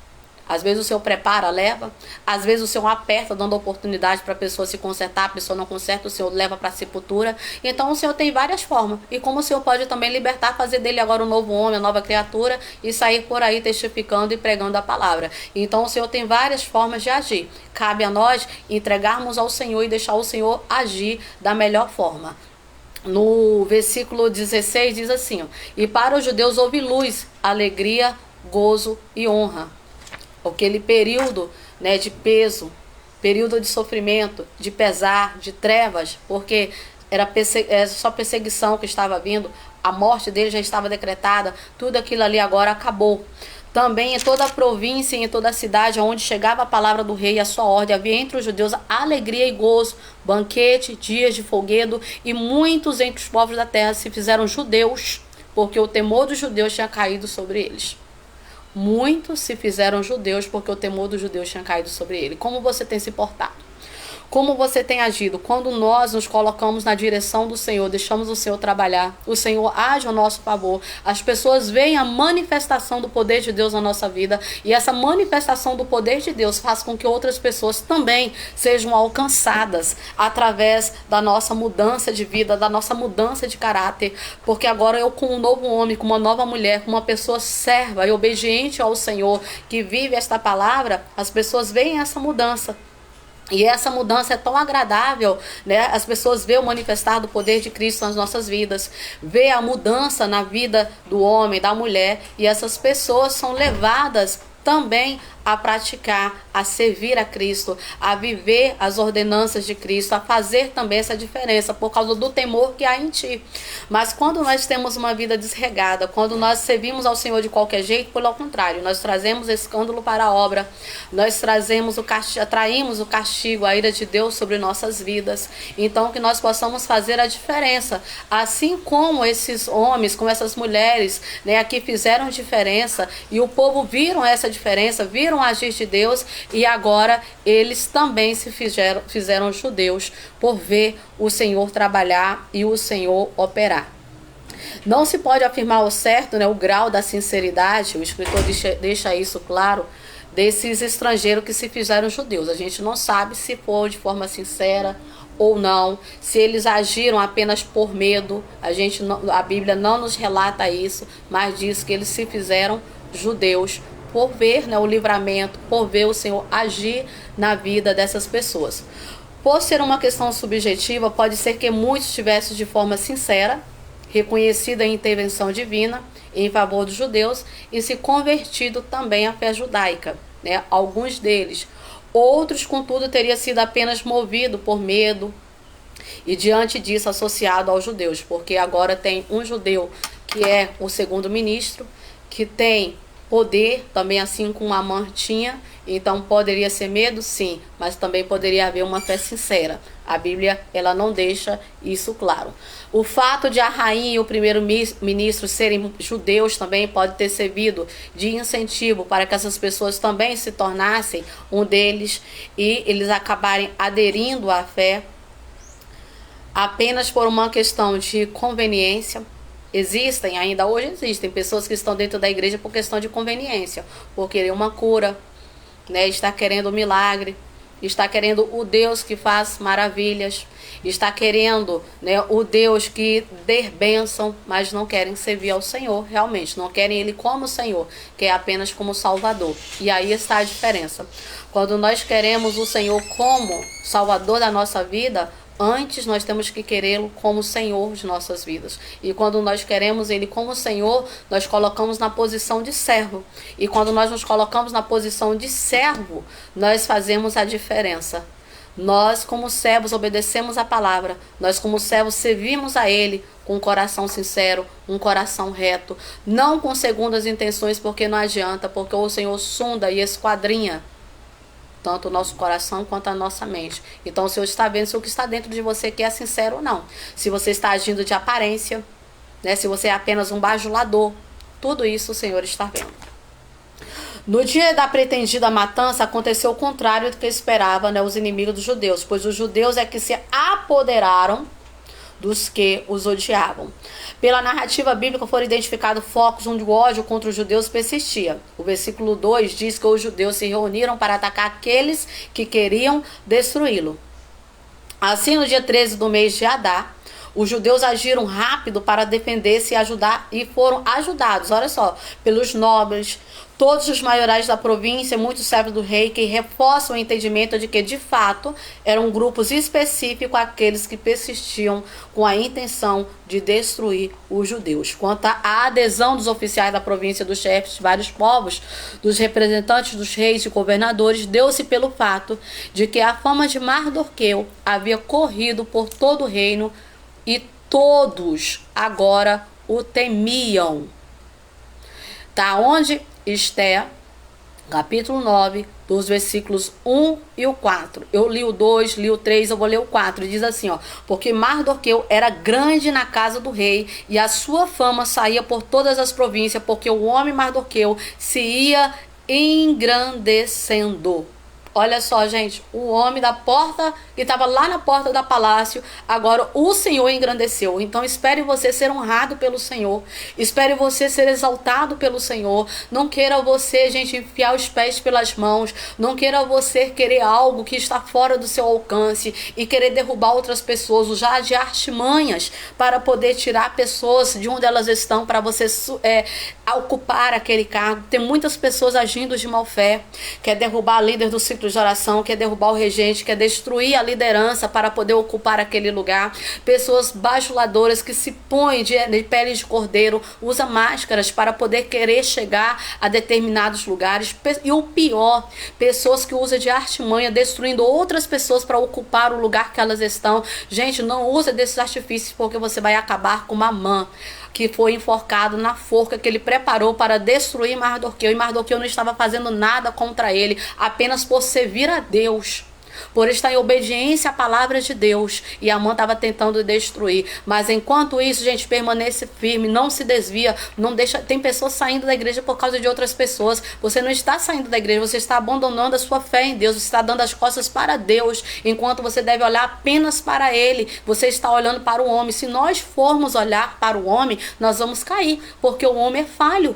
Às vezes o Senhor prepara, leva. Às vezes o Senhor aperta, dando oportunidade para a pessoa se consertar. A pessoa não conserta, o Senhor leva para a sepultura. Então o Senhor tem várias formas. E como o Senhor pode também libertar, fazer dele agora um novo homem, uma nova criatura, e sair por aí testificando e pregando a palavra. Então o Senhor tem várias formas de agir. Cabe a nós entregarmos ao Senhor e deixar o Senhor agir da melhor forma. No versículo 16 diz assim, ó: E para os judeus houve luz, alegria, gozo e honra. Aquele período, né, de peso, período de sofrimento, de pesar, de trevas, porque era só perseguição que estava vindo, a morte dele já estava decretada, tudo aquilo ali agora acabou. Também em toda a província e em toda a cidade onde chegava a palavra do rei e a sua ordem, havia entre os judeus alegria e gozo, banquete, dias de folguedo, e muitos entre os povos da terra se fizeram judeus, porque o temor dos judeus tinha caído sobre eles. Muitos se fizeram judeus porque o temor dos judeus tinha caído sobre ele. Como você tem se portado? Como você tem agido? Quando nós nos colocamos na direção do Senhor, deixamos o Senhor trabalhar, o Senhor age ao nosso favor, as pessoas veem a manifestação do poder de Deus na nossa vida, e essa manifestação do poder de Deus faz com que outras pessoas também sejam alcançadas através da nossa mudança de vida, da nossa mudança de caráter, porque agora eu, com um novo homem, com uma nova mulher, com uma pessoa serva e obediente ao Senhor, que vive esta palavra, as pessoas veem essa mudança. E essa mudança é tão agradável, né? As pessoas veem o manifestar do poder de Cristo nas nossas vidas, vê a mudança na vida do homem, da mulher, e essas pessoas são levadas também a praticar, a servir a Cristo, a viver as ordenanças de Cristo, a fazer também essa diferença por causa do temor que há em ti. Mas quando nós temos uma vida desregada, quando nós servimos ao Senhor de qualquer jeito, pelo contrário, nós trazemos escândalo para a obra, nós trazemos atraímos o castigo, a ira de Deus sobre nossas vidas. Então que nós possamos fazer a diferença, assim como esses homens, como essas mulheres, né, aqui fizeram diferença, e o povo viram essa diferença, viram o agir de Deus, e agora eles também se fizeram judeus por ver o Senhor trabalhar e o Senhor operar. Não se pode afirmar ao certo, né, o grau da sinceridade, o escritor deixa isso claro, desses estrangeiros que se fizeram judeus. A gente não sabe se for de forma sincera ou não, se eles agiram apenas por medo. A Bíblia não nos relata isso, mas diz que eles se fizeram judeus por ver, né, o livramento, por ver o Senhor agir na vida dessas pessoas. Por ser uma questão subjetiva, pode ser que muitos tivessem de forma sincera reconhecido a intervenção divina em favor dos judeus e se convertido também à fé judaica, né? Alguns deles. Outros, contudo, teriam sido apenas movidos por medo e diante disso associado aos judeus, porque agora tem um judeu que é o segundo ministro, que tem poder também, assim como Amã tinha. Então poderia ser medo, sim, mas também poderia haver uma fé sincera. A Bíblia, ela não deixa isso claro. O fato de a rainha e o primeiro-ministro serem judeus também pode ter servido de incentivo para que essas pessoas também se tornassem um deles e eles acabarem aderindo à fé apenas por uma questão de conveniência. Ainda hoje existem pessoas que estão dentro da igreja por questão de conveniência, por querer uma cura, né? Está querendo um milagre, está querendo o Deus que faz maravilhas, está querendo, né, o Deus que dê bênção, mas não querem servir ao Senhor realmente, não querem Ele como Senhor, quer apenas como Salvador. E aí está a diferença. Quando nós queremos o Senhor como Salvador da nossa vida, antes nós temos que querê-lo como Senhor de nossas vidas. E quando nós queremos Ele como Senhor, nós colocamos na posição de servo. E quando nós nos colocamos na posição de servo, nós fazemos a diferença. Nós, como servos, obedecemos a palavra. Nós, como servos, servimos a Ele com um coração sincero, um coração reto. Não com segundas intenções, porque não adianta, porque o Senhor sonda e esquadrinha tanto o nosso coração quanto a nossa mente. Então o Senhor está vendo se o que está dentro de você que é sincero ou não. Se você está agindo de aparência, né? Se você é apenas um bajulador. Tudo isso o Senhor está vendo. No dia da pretendida matança, aconteceu o contrário do que esperava, né, os inimigos dos judeus, pois os judeus é que se apoderaram dos que os odiavam. Pela narrativa bíblica foram identificados focos onde o ódio contra os judeus persistia. O versículo 2 diz que os judeus se reuniram para atacar aqueles que queriam destruí-lo. Assim, no dia 13 do mês de Adar, os judeus agiram rápido para defender-se e ajudar, e foram ajudados, olha só, pelos nobres, todos os maiorais da província, muitos servos do rei, que reforçam o entendimento de que, de fato, eram grupos específicos aqueles que persistiam com a intenção de destruir os judeus. Quanto à adesão dos oficiais da província, dos chefes de vários povos, dos representantes dos reis e governadores, deu-se pelo fato de que a fama de Mardoqueu havia corrido por todo o reino e todos agora o temiam. Tá onde? Esté, capítulo 9, dos versículos 1 e o 4. Eu li o 2, li o 3, eu vou ler o 4. Diz assim, ó: porque Mardoqueu era grande na casa do rei, e a sua fama saía por todas as províncias, porque o homem Mardoqueu se ia engrandecendo. Olha só, gente, o homem da porta, que estava lá na porta do palácio, agora o Senhor engrandeceu. Então espere você ser honrado pelo Senhor, espere você ser exaltado pelo Senhor. Não queira você, gente, enfiar os pés pelas mãos, não queira você querer algo que está fora do seu alcance e querer derrubar outras pessoas, usar de artimanhas para poder tirar pessoas de onde elas estão, para você ocupar aquele cargo. Tem muitas pessoas agindo de má fé, quer derrubar líder do ciclo ciclos de oração, quer derrubar o regente, quer destruir a liderança para poder ocupar aquele lugar. Pessoas bajuladoras que se põem de pele de cordeiro, usam máscaras para poder querer chegar a determinados lugares. E o pior, pessoas que usam de artimanha, destruindo outras pessoas para ocupar o lugar que elas estão. Gente, não usa desses artifícios, porque você vai acabar com Amã, que foi enforcado na forca que ele preparou para destruir Mardoqueu. E Mardoqueu não estava fazendo nada contra ele, apenas por servir a Deus, por estar em obediência à palavra de Deus. E Amã estava tentando destruir. Mas enquanto isso, gente, permanece firme, não se desvia, não deixa. Tem pessoas saindo da igreja por causa de outras pessoas. Você não está saindo da igreja, você está abandonando a sua fé em Deus, você está dando as costas para Deus, enquanto você deve olhar apenas para Ele. Você está olhando para o homem. Se nós formos olhar para o homem, nós vamos cair, porque o homem é falho,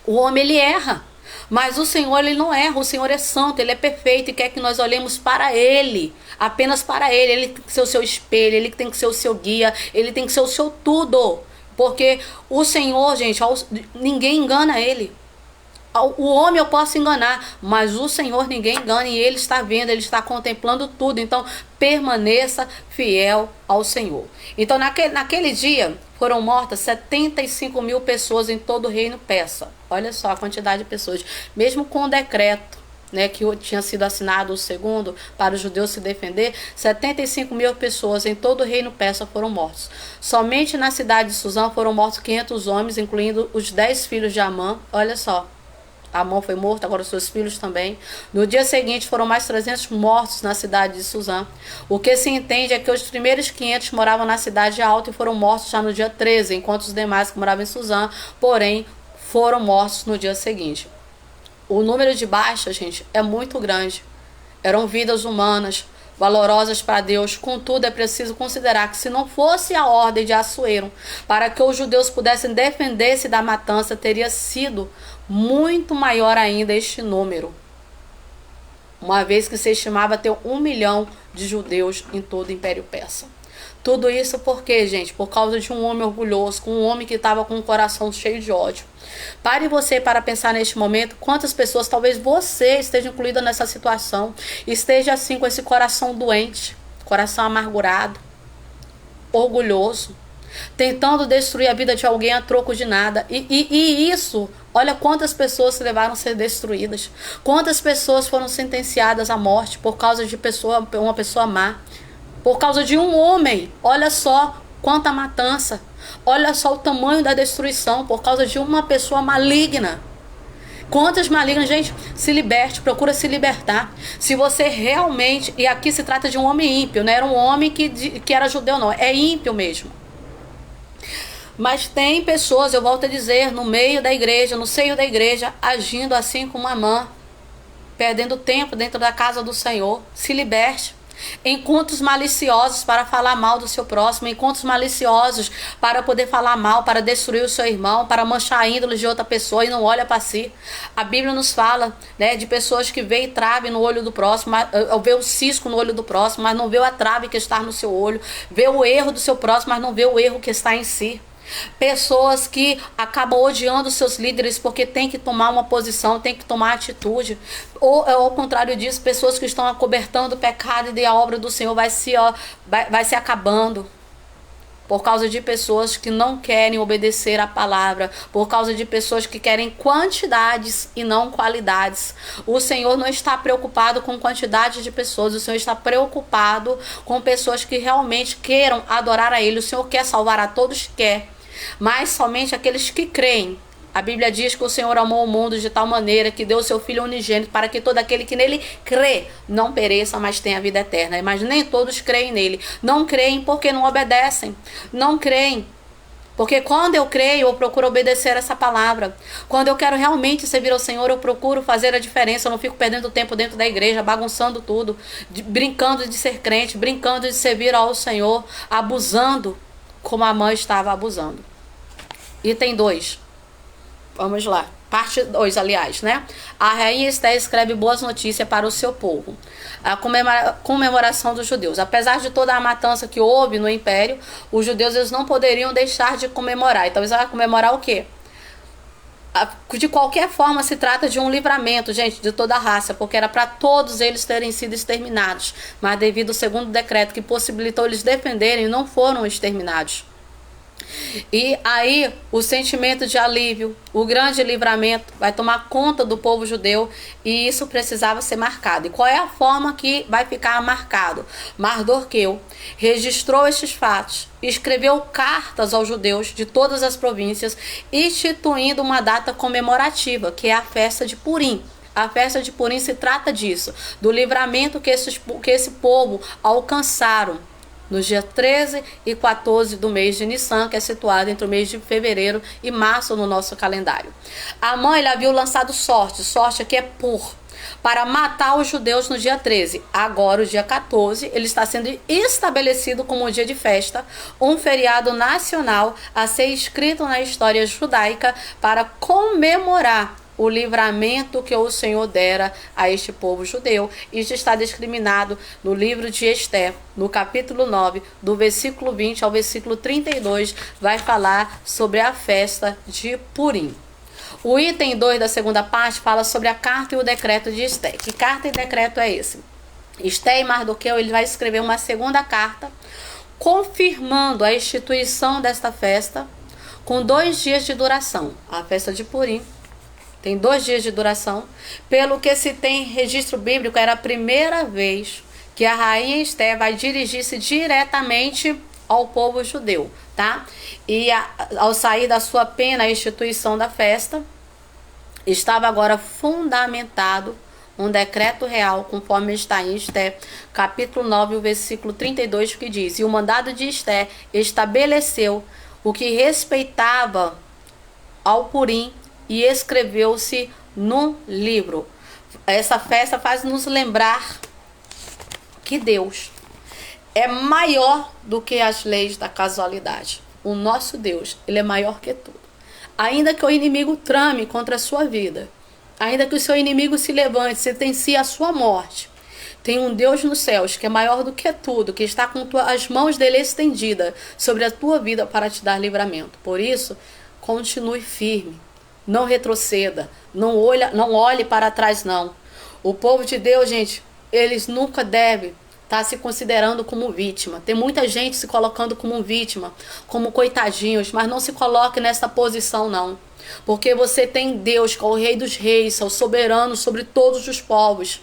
o homem ele erra. Mas o Senhor, ele não erra, o Senhor é santo, ele é perfeito e quer que nós olhemos para ele, apenas para ele. Ele tem que ser o seu espelho, ele tem que ser o seu guia, ele tem que ser o seu tudo. Porque o Senhor, gente, ninguém engana ele. O homem eu posso enganar, mas o Senhor ninguém engana, e Ele está vendo, Ele está contemplando tudo. Então permaneça fiel ao Senhor. Então naquele dia foram mortas 75 mil pessoas em todo o reino persa. Olha só a quantidade de pessoas. Mesmo com o decreto, né, que tinha sido assinado, o segundo, para os judeus se defender, 75 mil pessoas em todo o reino persa foram mortos. Somente na cidade de Suzã foram mortos 500 homens, incluindo os 10 filhos de Amã. Olha só. Amã foi morto, agora os seus filhos também. No dia seguinte foram mais 300 mortos na cidade de Suzã. O que se entende é que os primeiros 500 moravam na cidade alta e foram mortos já no dia 13, enquanto os demais que moravam em Suzã, porém, foram mortos no dia seguinte. O número de baixas, gente, é muito grande. Eram vidas humanas, valorosas para Deus. Contudo, é preciso considerar que se não fosse a ordem de Assuero, para que os judeus pudessem defender-se da matança, teria sido muito maior ainda este número, uma vez que se estimava ter 1 milhão de judeus em todo o Império Persa. Tudo isso por quê, gente? Por causa de um homem orgulhoso, com um homem que estava com o coração cheio de ódio. Pare você para pensar neste momento quantas pessoas, talvez você esteja incluída nessa situação, esteja assim com esse coração doente, coração amargurado, orgulhoso, tentando destruir a vida de alguém a troco de nada. E isso, olha quantas pessoas se levaram a ser destruídas, quantas pessoas foram sentenciadas à morte por causa de uma pessoa má, por causa de um homem. Olha só quanta matança, olha só o tamanho da destruição por causa de uma pessoa maligna. Quantas malignas, gente, se liberte, procura se libertar. Se você realmente, e aqui se trata de um homem ímpio, não era um homem que era judeu, não, é ímpio mesmo. Mas tem pessoas, eu volto a dizer, no meio da igreja, no seio da igreja, agindo assim como Amã, perdendo tempo dentro da casa do Senhor. Se liberte. Encontros maliciosos para falar mal do seu próximo, encontros maliciosos para poder falar mal, para destruir o seu irmão, para manchar a índole de outra pessoa e não olha para si. A Bíblia nos fala, né, de pessoas que vê trave no olho do próximo, vê o cisco no olho do próximo, mas não vê a trave que está no seu olho, vê o erro do seu próximo, mas não vê o erro que está em si. Pessoas que acabam odiando seus líderes porque tem que tomar uma posição, tem que tomar atitude. Ou ao contrário disso, pessoas que estão acobertando o pecado e a obra do Senhor vai se acabando. Por causa de pessoas que não querem obedecer a palavra, por causa de pessoas que querem quantidades e não qualidades. O Senhor não está preocupado com quantidade de pessoas, o Senhor está preocupado com pessoas que realmente queiram adorar a Ele. O Senhor quer salvar a todos, quer, mas somente aqueles que creem. A Bíblia diz que o Senhor amou o mundo de tal maneira que deu o seu Filho unigênito para que todo aquele que nele crê não pereça, mas tenha vida eterna. Mas nem todos creem nele. Não creem porque não obedecem. Não creem. Porque quando eu creio, eu procuro obedecer essa palavra. Quando eu quero realmente servir ao Senhor, eu procuro fazer a diferença. Eu não fico perdendo tempo dentro da igreja, bagunçando tudo, brincando de ser crente, brincando de servir ao Senhor, abusando como a mãe estava abusando. Item 2. Vamos lá. Parte 2, aliás, né? A rainha Esté escreve boas notícias para o seu povo. A comemoração dos judeus. Apesar de toda a matança que houve no império, os judeus eles não poderiam deixar de comemorar. Então eles vão comemorar o quê? De qualquer forma, se trata de um livramento, gente, de toda a raça, porque era para todos eles terem sido exterminados, mas devido ao segundo decreto que possibilitou eles defenderem, não foram exterminados. E aí o sentimento de alívio, o grande livramento vai tomar conta do povo judeu, e isso precisava ser marcado. E qual é a forma que vai ficar marcado? Mardoqueu registrou estes fatos, escreveu cartas aos judeus de todas as províncias, instituindo uma data comemorativa, que é a festa de Purim. A festa de Purim se trata disso, do livramento que esse povo alcançaram nos dias 13 e 14 do mês de Nissan, que é situado entre o mês de fevereiro e março no nosso calendário. Amã, ele havia lançado sorte aqui é para matar os judeus no dia 13. Agora, o dia 14, ele está sendo estabelecido como um dia de festa, um feriado nacional a ser escrito na história judaica para comemorar o livramento que o Senhor dera a este povo judeu. Isso está discriminado no livro de Esther, no capítulo 9, do versículo 20 ao versículo 32, vai falar sobre a festa de Purim. O item 2 da segunda parte fala sobre a carta e o decreto de Esther. Que carta e decreto é esse? Esther e Mardoqueu, ele vai escrever uma segunda carta, confirmando a instituição desta festa, com 2 dias de duração. A festa de Purim tem 2 dias de duração. Pelo que se tem registro bíblico, era a primeira vez que a rainha Esther vai dirigir-se diretamente ao povo judeu, tá? E ao sair da sua pena, a instituição da festa, estava agora fundamentado um decreto real, conforme está em Esther, capítulo 9, o versículo 32, que diz: e o mandado de Esther estabeleceu o que respeitava ao Purim, e escreveu-se num livro. Essa festa faz nos lembrar que Deus é maior do que as leis da casualidade. O nosso Deus, ele é maior que tudo. Ainda que o inimigo trame contra a sua vida, ainda que o seu inimigo se levante, sentencie a sua morte, tem um Deus nos céus que é maior do que tudo, que está com as mãos dele estendidas sobre a tua vida para te dar livramento. Por isso, continue firme. Não retroceda, não olhe para trás, não. O povo de Deus, gente, eles nunca devem estar se considerando como vítima. Tem muita gente se colocando como vítima, como coitadinhos, mas não se coloque nessa posição, não. Porque você tem Deus, que é o Rei dos Reis, é o soberano sobre todos os povos.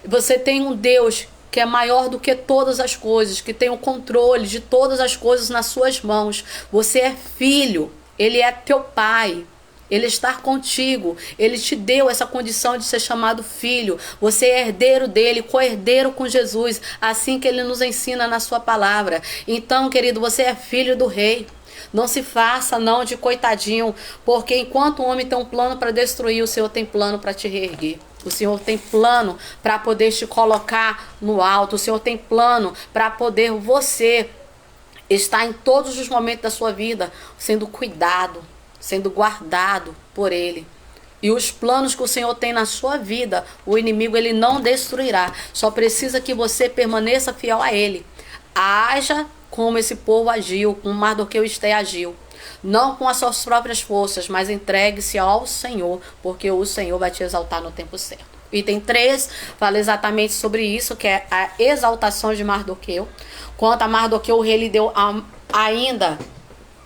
Você tem um Deus que é maior do que todas as coisas, que tem o controle de todas as coisas nas suas mãos. Você é filho, ele é teu pai. Ele está contigo, ele te deu essa condição de ser chamado filho. Você é herdeiro dele, co-herdeiro com Jesus, assim que ele nos ensina na sua palavra. Então, querido, você é filho do rei. Não se faça não de coitadinho, porque enquanto o homem tem um plano para destruir, o Senhor tem plano para te reerguer. O Senhor tem plano para poder te colocar no alto. O Senhor tem plano para poder você estar em todos os momentos da sua vida sendo cuidado, sendo guardado por ele. E os planos que o Senhor tem na sua vida, o inimigo ele não destruirá. Só precisa que você permaneça fiel a ele. Haja como esse povo agiu, como Mardoqueu e Esther agiu. Não com as suas próprias forças, mas entregue-se ao Senhor, porque o Senhor vai te exaltar no tempo certo. Item 3 fala exatamente sobre isso, que é a exaltação de Mardoqueu. Quanto a Mardoqueu, o rei lhe deu ainda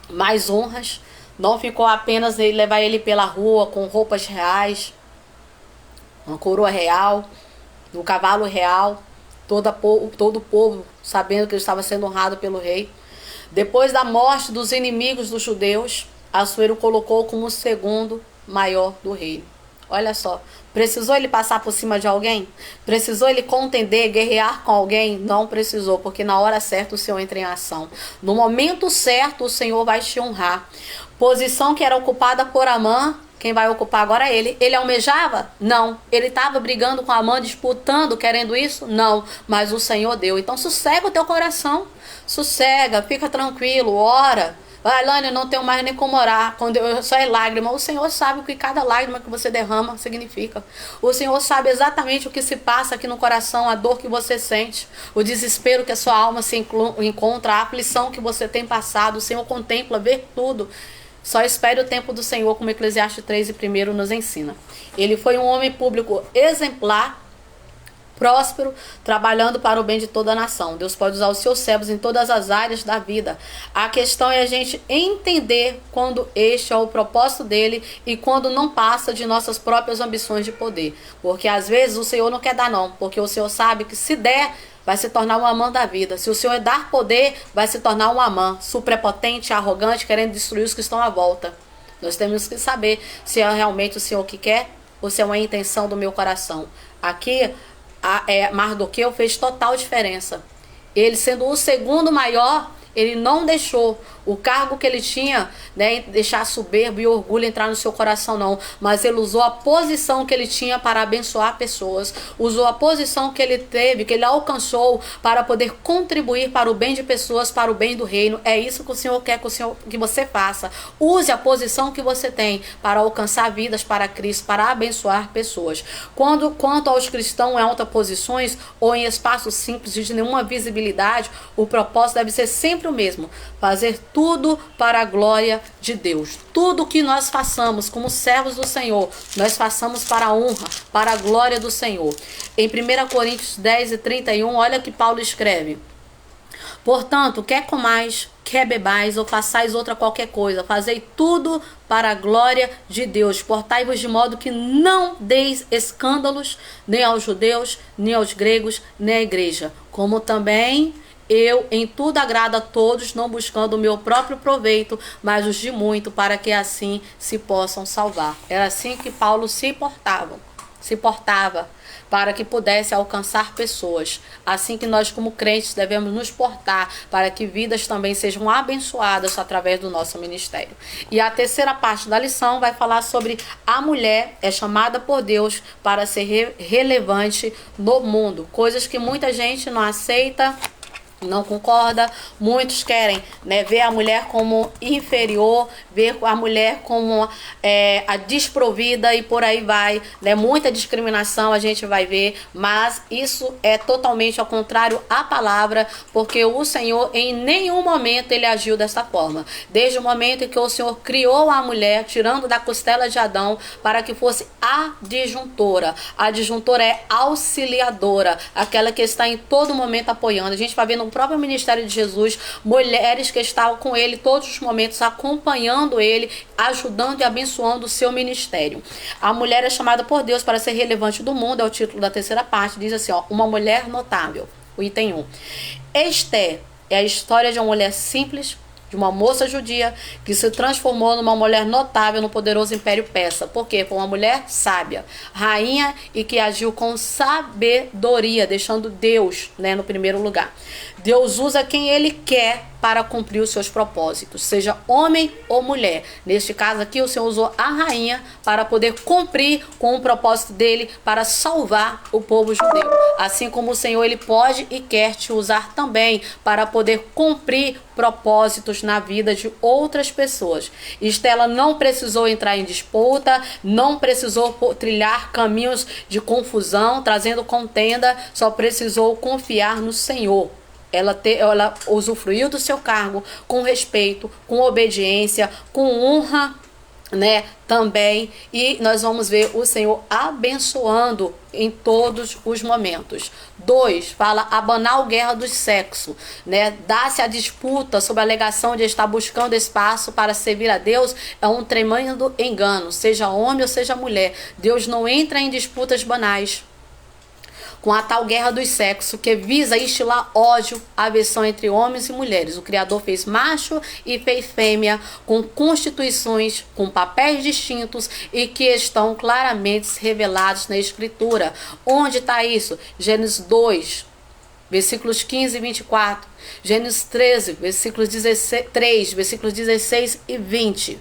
mais honras. Não ficou apenas ele levar ele pela rua com roupas reais, uma coroa real, um cavalo real, todo o povo sabendo que ele estava sendo honrado pelo rei. Depois da morte dos inimigos dos judeus, Assuero colocou como o segundo maior do reino. Olha só, precisou ele passar por cima de alguém? Precisou ele contender, guerrear com alguém? Não precisou, porque na hora certa o Senhor entra em ação. No momento certo o Senhor vai te honrar. Posição que era ocupada por Amã, quem vai ocupar agora é ele. Ele almejava? Não. Ele estava brigando com Amã, disputando, querendo isso? Não. Mas o Senhor deu. Então sossega o teu coração. Sossega, fica tranquilo, ora. Vai, Lânia, eu não tenho mais nem como orar. Quando eu só é lágrima. O Senhor sabe o que cada lágrima que você derrama significa. O Senhor sabe exatamente o que se passa aqui no coração, a dor que você sente, o desespero que a sua alma se encontra, a aflição que você tem passado. O Senhor contempla, vê tudo. Só espere o tempo do Senhor, como Eclesiastes 3:1 nos ensina. Ele foi um homem público exemplar, próspero, trabalhando para o bem de toda a nação. Deus pode usar os seus servos em todas as áreas da vida. A questão é a gente entender quando este é o propósito dele e quando não passa de nossas próprias ambições de poder. Porque às vezes o Senhor não quer dar não, porque o Senhor sabe que se der, vai se tornar um amã da vida. Se o Senhor dar poder, vai se tornar um amã suprepotente, arrogante, querendo destruir os que estão à volta. Nós temos que saber se é realmente o Senhor que quer ou se é uma intenção do meu coração. Aqui, Mardoqueu fez total diferença. Ele, sendo o segundo maior, ele não deixou o cargo que ele tinha, né, deixar soberbo e orgulho entrar no seu coração, não. Mas ele usou a posição que ele tinha para abençoar pessoas. Usou a posição que ele teve, que ele alcançou, para poder contribuir para o bem de pessoas, para o bem do reino. É isso que o Senhor quer que você faça. Use a posição que você tem para alcançar vidas para Cristo, para abençoar pessoas. Quanto aos cristãos em altas posições ou em espaços simples de nenhuma visibilidade, o propósito deve ser sempre o mesmo: fazer tudo para a glória de Deus. Tudo que nós façamos como servos do Senhor, nós façamos para a honra, para a glória do Senhor. Em 1 Coríntios 10:31, olha que Paulo escreve: portanto, quer comais, quer bebais ou façais outra qualquer coisa, fazei tudo para a glória de Deus. Portai-vos de modo que não deis escândalos nem aos judeus, nem aos gregos, nem à igreja, como também eu em tudo agrado a todos, não buscando o meu próprio proveito, mas os de muito, para que assim se possam salvar. Era assim que Paulo se portava, para que pudesse alcançar pessoas. Assim que nós, como crentes, devemos nos portar para que vidas também sejam abençoadas através do nosso ministério. E a terceira parte da lição vai falar sobre a mulher é chamada por Deus para ser relevante no mundo. Coisas que muita gente não aceita, não concorda. Muitos querem, né, ver a mulher como inferior, ver a mulher como a desprovida e por aí vai, né? Muita discriminação a gente vai ver, mas isso é totalmente ao contrário à palavra, porque o Senhor em nenhum momento ele agiu dessa forma. Desde o momento em que o Senhor criou a mulher, tirando da costela de Adão, para que fosse adjuntora. A adjuntora é auxiliadora, aquela que está em todo momento apoiando. A gente vai ver no próprio ministério de Jesus, mulheres que estavam com ele todos os momentos, acompanhando ele, ajudando e abençoando o seu ministério. A mulher é chamada por Deus para ser relevante do mundo, é o título da terceira parte, diz assim, ó, uma mulher notável, o item 1. Esther é a história de uma mulher simples, de uma moça judia que se transformou numa mulher notável no poderoso Império Persa. Por quê? Foi uma mulher sábia, rainha, e que agiu com sabedoria, deixando Deus, né, no primeiro lugar. Deus usa quem ele quer para cumprir os seus propósitos, seja homem ou mulher. Neste caso aqui, o Senhor usou a rainha para poder cumprir com o propósito dele para salvar o povo judeu. Assim como o Senhor, ele pode e quer te usar também para poder cumprir propósitos na vida de outras pessoas. Estela não precisou entrar em disputa, não precisou trilhar caminhos de confusão, trazendo contenda, só precisou confiar no Senhor. Ela usufruiu do seu cargo com respeito, com obediência, com honra, né, também, e nós vamos ver o Senhor abençoando em todos os momentos. 2, fala a banal guerra do sexo, né? Dá-se a disputa sob a alegação de estar buscando espaço para servir a Deus, é um tremendo engano, seja homem ou seja mulher. Deus não entra em disputas banais com a tal guerra dos sexos, que visa instilar ódio, aversão entre homens e mulheres. O Criador fez macho e fez fêmea, com constituições, com papéis distintos e que estão claramente revelados na Escritura. Onde está isso? Gênesis 2, versículos 15 e 24. Gênesis 13, versículos 3, versículos 16 e 20.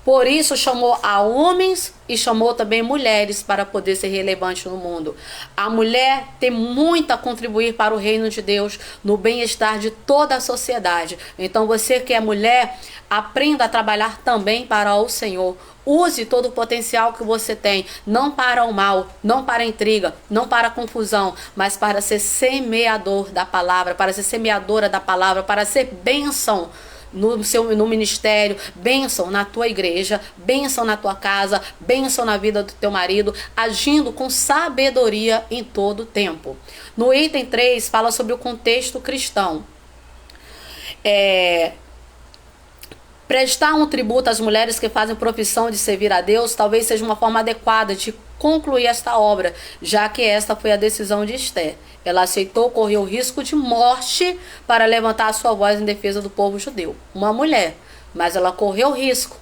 Por isso chamou a homens e chamou também mulheres para poder ser relevante no mundo. A mulher tem muito a contribuir para o reino de Deus, no bem-estar de toda a sociedade. Então você que é mulher, aprenda a trabalhar também para o Senhor. Use todo o potencial que você tem, não para o mal, não para a intriga, não para a confusão, mas para ser semeador da palavra, para ser semeadora da palavra, para ser bênção no ministério, bênção na tua igreja, bênção na tua casa, bênção na vida do teu marido, agindo com sabedoria em todo o tempo. No item 3, fala sobre o contexto cristão. Prestar um tributo às mulheres que fazem profissão de servir a Deus talvez seja uma forma adequada de concluir esta obra, já que esta foi a decisão de Esther. Ela aceitou correr o risco de morte para levantar a sua voz em defesa do povo judeu. Uma mulher, mas ela correu o risco.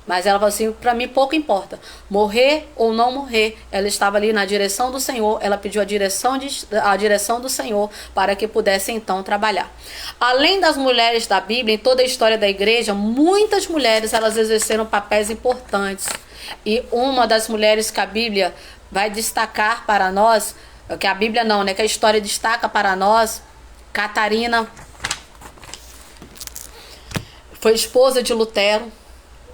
Mas ela falou assim, para mim pouco importa, morrer ou não morrer. Ela estava ali na direção do Senhor, ela pediu a direção do Senhor para que pudesse então trabalhar. Além das mulheres da Bíblia, em toda a história da igreja, muitas mulheres elas exerceram papéis importantes. E uma das mulheres que a Bíblia vai destacar para nós, que a Bíblia não, né, que a história destaca para nós, Catarina, foi esposa de Lutero.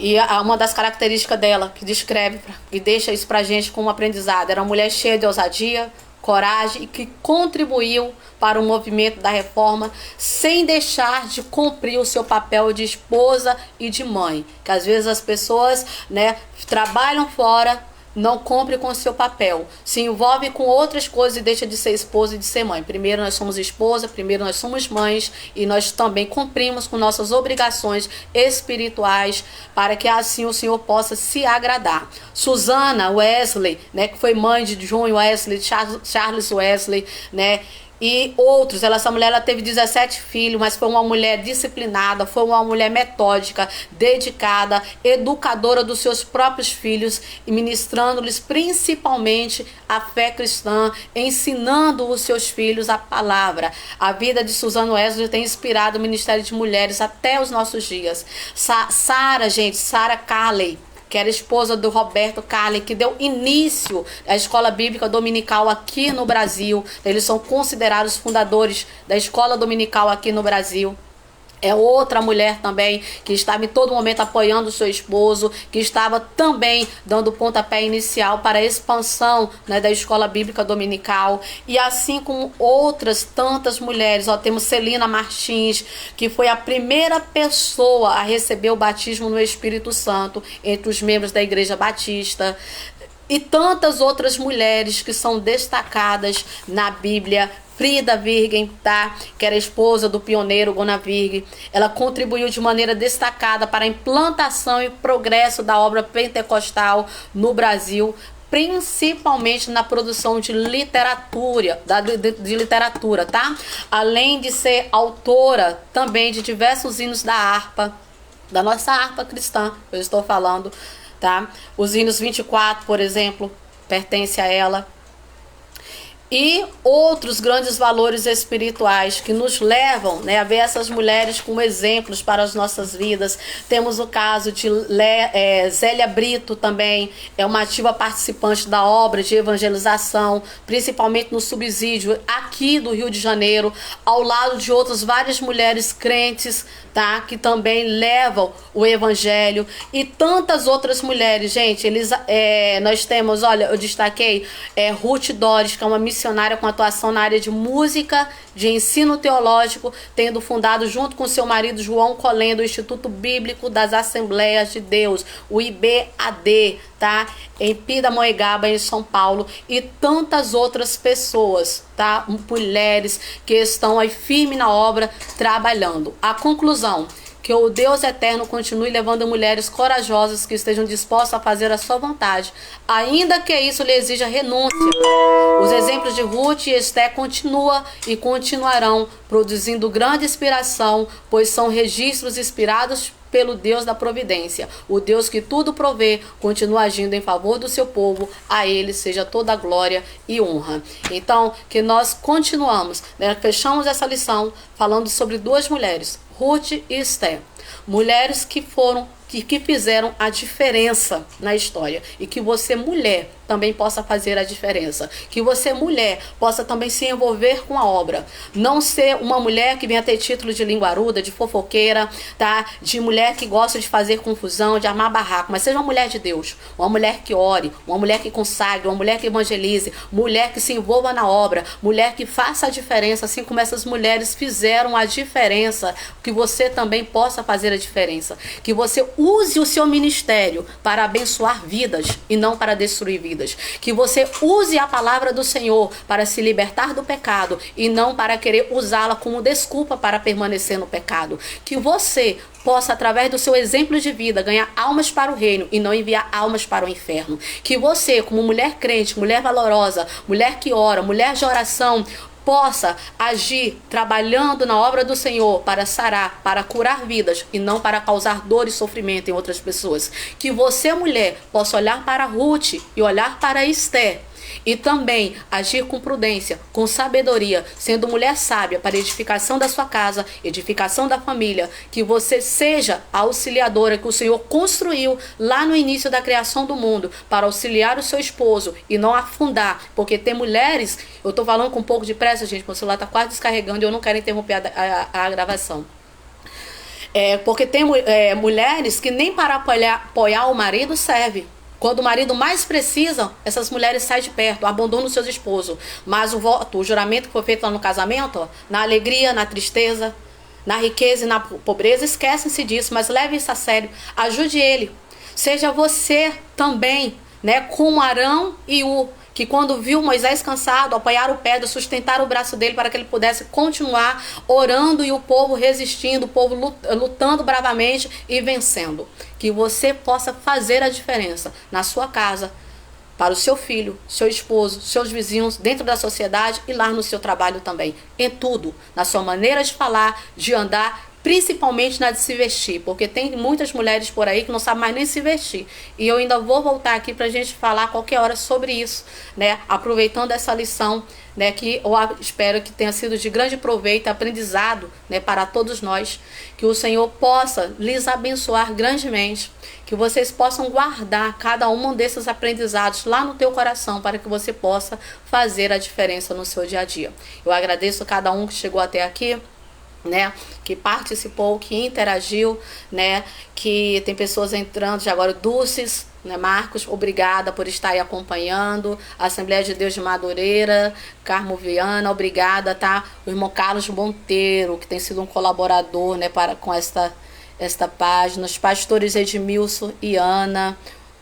E uma das características dela, que descreve e deixa isso pra gente como aprendizado, era uma mulher cheia de ousadia, coragem e que contribuiu para o movimento da reforma sem deixar de cumprir o seu papel de esposa e de mãe. Que às vezes as pessoas, né, trabalham fora, não cumpre com o seu papel, se envolve com outras coisas e deixa de ser esposa e de ser mãe. Primeiro nós somos esposa, primeiro nós somos mães e nós também cumprimos com nossas obrigações espirituais para que assim o Senhor possa se agradar. Susana Wesley, né, que foi mãe de John Wesley, Charles Wesley, né, e outros. Essa mulher ela teve 17 filhos, mas foi uma mulher disciplinada, foi uma mulher metódica, dedicada, educadora dos seus próprios filhos e ministrando-lhes principalmente a fé cristã, ensinando os seus filhos a palavra. A vida de Susana Wesley tem inspirado o ministério de mulheres até os nossos dias. Sarah Carley, que era esposa do Roberto Carley, que deu início à escola bíblica dominical aqui no Brasil. Eles são considerados fundadores da escola dominical aqui no Brasil. É outra mulher também que estava em todo momento apoiando o seu esposo, que estava também dando o pontapé inicial para a expansão, né, da escola bíblica dominical. E assim como outras tantas mulheres, temos Celina Martins, que foi a primeira pessoa a receber o batismo no Espírito Santo entre os membros da Igreja Batista. E tantas outras mulheres que são destacadas na Bíblia. Frida Virgen, tá? Que era esposa do pioneiro Gonavig. Ela contribuiu de maneira destacada para a implantação e progresso da obra pentecostal no Brasil, principalmente na produção de literatura, tá? Além de ser autora também de diversos hinos da harpa, da nossa harpa cristã, eu estou falando, tá? Os hinos 24, por exemplo, pertence a ela. E outros grandes valores espirituais que nos levam, né, a ver essas mulheres como exemplos para as nossas vidas. Temos o caso de Zélia Brito também, é uma ativa participante da obra de evangelização, principalmente no subsídio aqui do Rio de Janeiro, ao lado de outras várias mulheres crentes, tá, que também levam o evangelho, e tantas outras mulheres, gente. Nós temos, olha, eu destaquei Ruth Dores, que é uma missionária com atuação na área de música, de ensino teológico, tendo fundado junto com seu marido João Colendo o Instituto Bíblico das Assembleias de Deus, o IBAD, tá? Em Pindamonhangaba, em São Paulo, e tantas outras pessoas, tá? Mulheres que estão aí firme na obra, trabalhando. A conclusão: que o Deus eterno continue levando mulheres corajosas que estejam dispostas a fazer a sua vontade, ainda que isso lhe exija renúncia. Os exemplos de Ruth e Esther continuam e continuarão produzindo grande inspiração, pois são registros inspirados pelo Deus da providência. O Deus que tudo provê continua agindo em favor do seu povo. A ele seja toda a glória e honra. Então, que nós continuamos, né? Fechamos essa lição falando sobre duas mulheres, Ruth e Esther. Mulheres que fizeram a diferença na história. E que você, mulher, também possa fazer a diferença. Que você, mulher, possa também se envolver com a obra. Não ser uma mulher que venha ter título de linguaruda, de fofoqueira, tá? De mulher que gosta de fazer confusão, de amar barraco, mas seja uma mulher de Deus, uma mulher que ore, uma mulher que consagre, uma mulher que evangelize, mulher que se envolva na obra, mulher que faça a diferença, assim como essas mulheres fizeram a diferença, que você também possa fazer a diferença. Que você use o seu ministério para abençoar vidas e não para destruir vidas. Que você use a palavra do Senhor para se libertar do pecado e não para querer usá-la como desculpa para permanecer no pecado. Que você possa, através do seu exemplo de vida, ganhar almas para o reino e não enviar almas para o inferno. Que você, como mulher crente, mulher valorosa, mulher que ora, mulher de oração, possa agir trabalhando na obra do Senhor para sarar, para curar vidas e não para causar dor e sofrimento em outras pessoas. Que você, mulher, possa olhar para Ruth e olhar para Esther e também agir com prudência, com sabedoria, sendo mulher sábia para edificação da sua casa, edificação da família. Que você seja a auxiliadora que o Senhor construiu lá no início da criação do mundo para auxiliar o seu esposo e não afundar, porque tem mulheres, eu estou falando com um pouco de pressa, gente, meu celular está quase descarregando e eu não quero interromper a gravação. Porque tem mulheres que nem para apoiar o marido serve. Quando o marido mais precisa, essas mulheres saem de perto, abandonam os seus esposos. Mas o juramento que foi feito lá no casamento, ó, na alegria, na tristeza, na riqueza e na pobreza, esquecem-se disso, mas leve isso a sério. Ajude ele. Seja você também, né, como Arão e que quando viu Moisés cansado, apoiaram o pé, sustentaram o braço dele para que ele pudesse continuar orando e o povo resistindo, o povo lutando bravamente e vencendo. Que você possa fazer a diferença na sua casa, para o seu filho, seu esposo, seus vizinhos, dentro da sociedade e lá no seu trabalho também. Em tudo, na sua maneira de falar, de andar, principalmente na de se vestir, porque tem muitas mulheres por aí que não sabem mais nem se vestir. E eu ainda vou voltar aqui para a gente falar a qualquer hora sobre isso, né? Aproveitando essa lição, né, que eu espero que tenha sido de grande proveito, aprendizado, né, para todos nós. Que o Senhor possa lhes abençoar grandemente. Que vocês possam guardar cada um desses aprendizados lá no teu coração para que você possa fazer a diferença no seu dia a dia. Eu agradeço a cada um que chegou até aqui, né, que participou, que interagiu, né, que tem pessoas entrando já agora, Dulces, né, Marcos, obrigada por estar aí acompanhando, Assembleia de Deus de Madureira, Carmo Viana, obrigada, tá, o irmão Carlos Monteiro, que tem sido um colaborador, né, com esta página, os pastores Edmilson e Ana,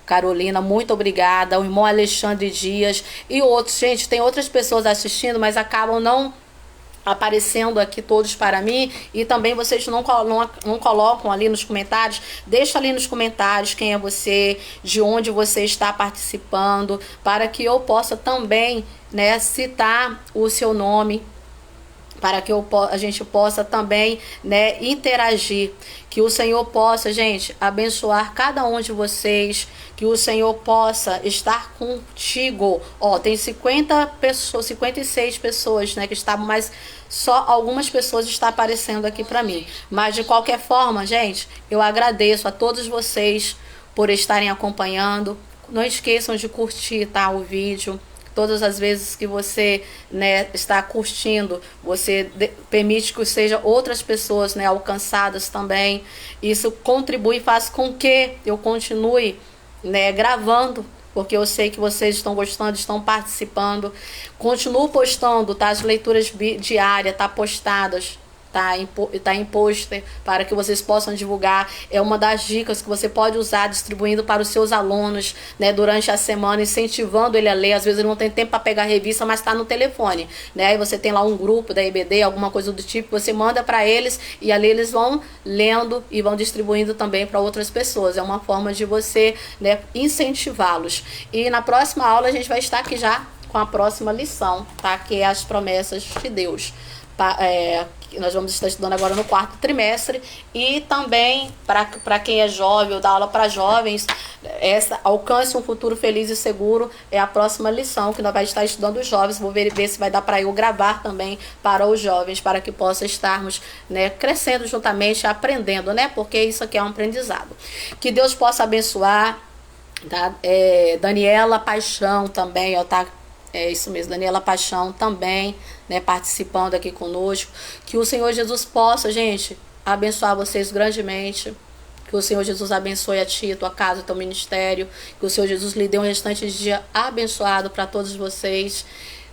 Carolina, muito obrigada, o irmão Alexandre Dias e outros, gente, tem outras pessoas assistindo, mas acabam não aparecendo aqui todos para mim, e também vocês não colocam ali nos comentários. Deixa ali nos comentários quem é você, de onde você está participando, para que eu possa também, né, citar o seu nome, para que a gente possa também, né, interagir. Que o Senhor possa, gente, abençoar cada um de vocês, que o Senhor possa estar contigo. Ó, tem 50 pessoas, 56 pessoas, né, que estavam, mas só algumas pessoas estão aparecendo aqui para mim. Mas de qualquer forma, gente, eu agradeço a todos vocês por estarem acompanhando. Não esqueçam de curtir, tá, o vídeo. Todas as vezes que você, né, está curtindo, você permite que sejam outras pessoas, né, alcançadas também. Isso contribui e faz com que eu continue, né, gravando, porque eu sei que vocês estão gostando, estão participando. Continuo postando, tá? As leituras diárias, tá, postadas. Tá em pôster para que vocês possam divulgar. É uma das dicas que você pode usar distribuindo para os seus alunos, né, durante a semana, incentivando ele a ler. Às vezes ele não tem tempo para pegar a revista, mas está no telefone, né? Aí você tem lá um grupo da IBD, alguma coisa do tipo, você manda para eles e ali eles vão lendo e vão distribuindo também para outras pessoas. É uma forma de você, né, incentivá-los. E na próxima aula a gente vai estar aqui já com a próxima lição, tá? Que é as promessas de Deus. Nós vamos estar estudando agora no 4º trimestre. E também para quem é jovem, ou dá aula para jovens, alcance um futuro feliz e seguro é a próxima lição que nós vamos estar estudando os jovens. Vou ver se vai dar para eu gravar também para os jovens, para que possa estarmos, né, crescendo juntamente, aprendendo, né, porque isso aqui é um aprendizado. Que Deus possa abençoar tá? Daniela Paixão também, ó, tá? É isso mesmo, Daniela Paixão também, né, participando aqui conosco. Que o Senhor Jesus possa, gente, abençoar vocês grandemente. Que o Senhor Jesus abençoe a ti, a tua casa, o teu ministério. Que o Senhor Jesus lhe dê um restante de dia abençoado para todos vocês.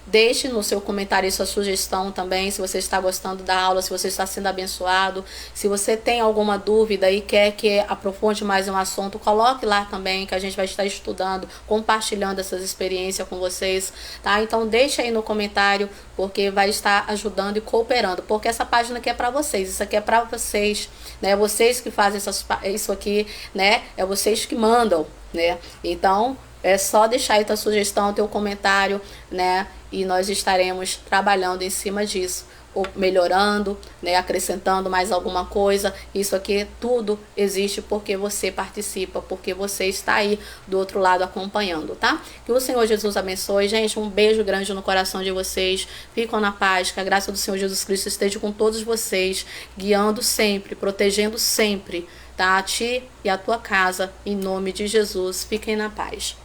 Deixe no seu comentário sua sugestão também, se você está gostando da aula, se você está sendo abençoado. Se você tem alguma dúvida e quer que aprofunde mais um assunto, coloque lá também, que a gente vai estar estudando, compartilhando essas experiências com vocês, tá? Então deixe aí no comentário, porque vai estar ajudando e cooperando, porque essa página aqui é para vocês, isso aqui é para vocês, né? Vocês que fazem isso aqui, né? É vocês que mandam, né? Então é só deixar aí tua sugestão, teu comentário, né? E nós estaremos trabalhando em cima disso, ou melhorando, né? Acrescentando mais alguma coisa. Isso aqui tudo existe porque você participa, porque você está aí do outro lado acompanhando, tá? Que o Senhor Jesus abençoe. Gente, um beijo grande no coração de vocês. Ficam na paz, que a graça do Senhor Jesus Cristo esteja com todos vocês, guiando sempre, protegendo sempre, tá? A ti e a tua casa, em nome de Jesus. Fiquem na paz.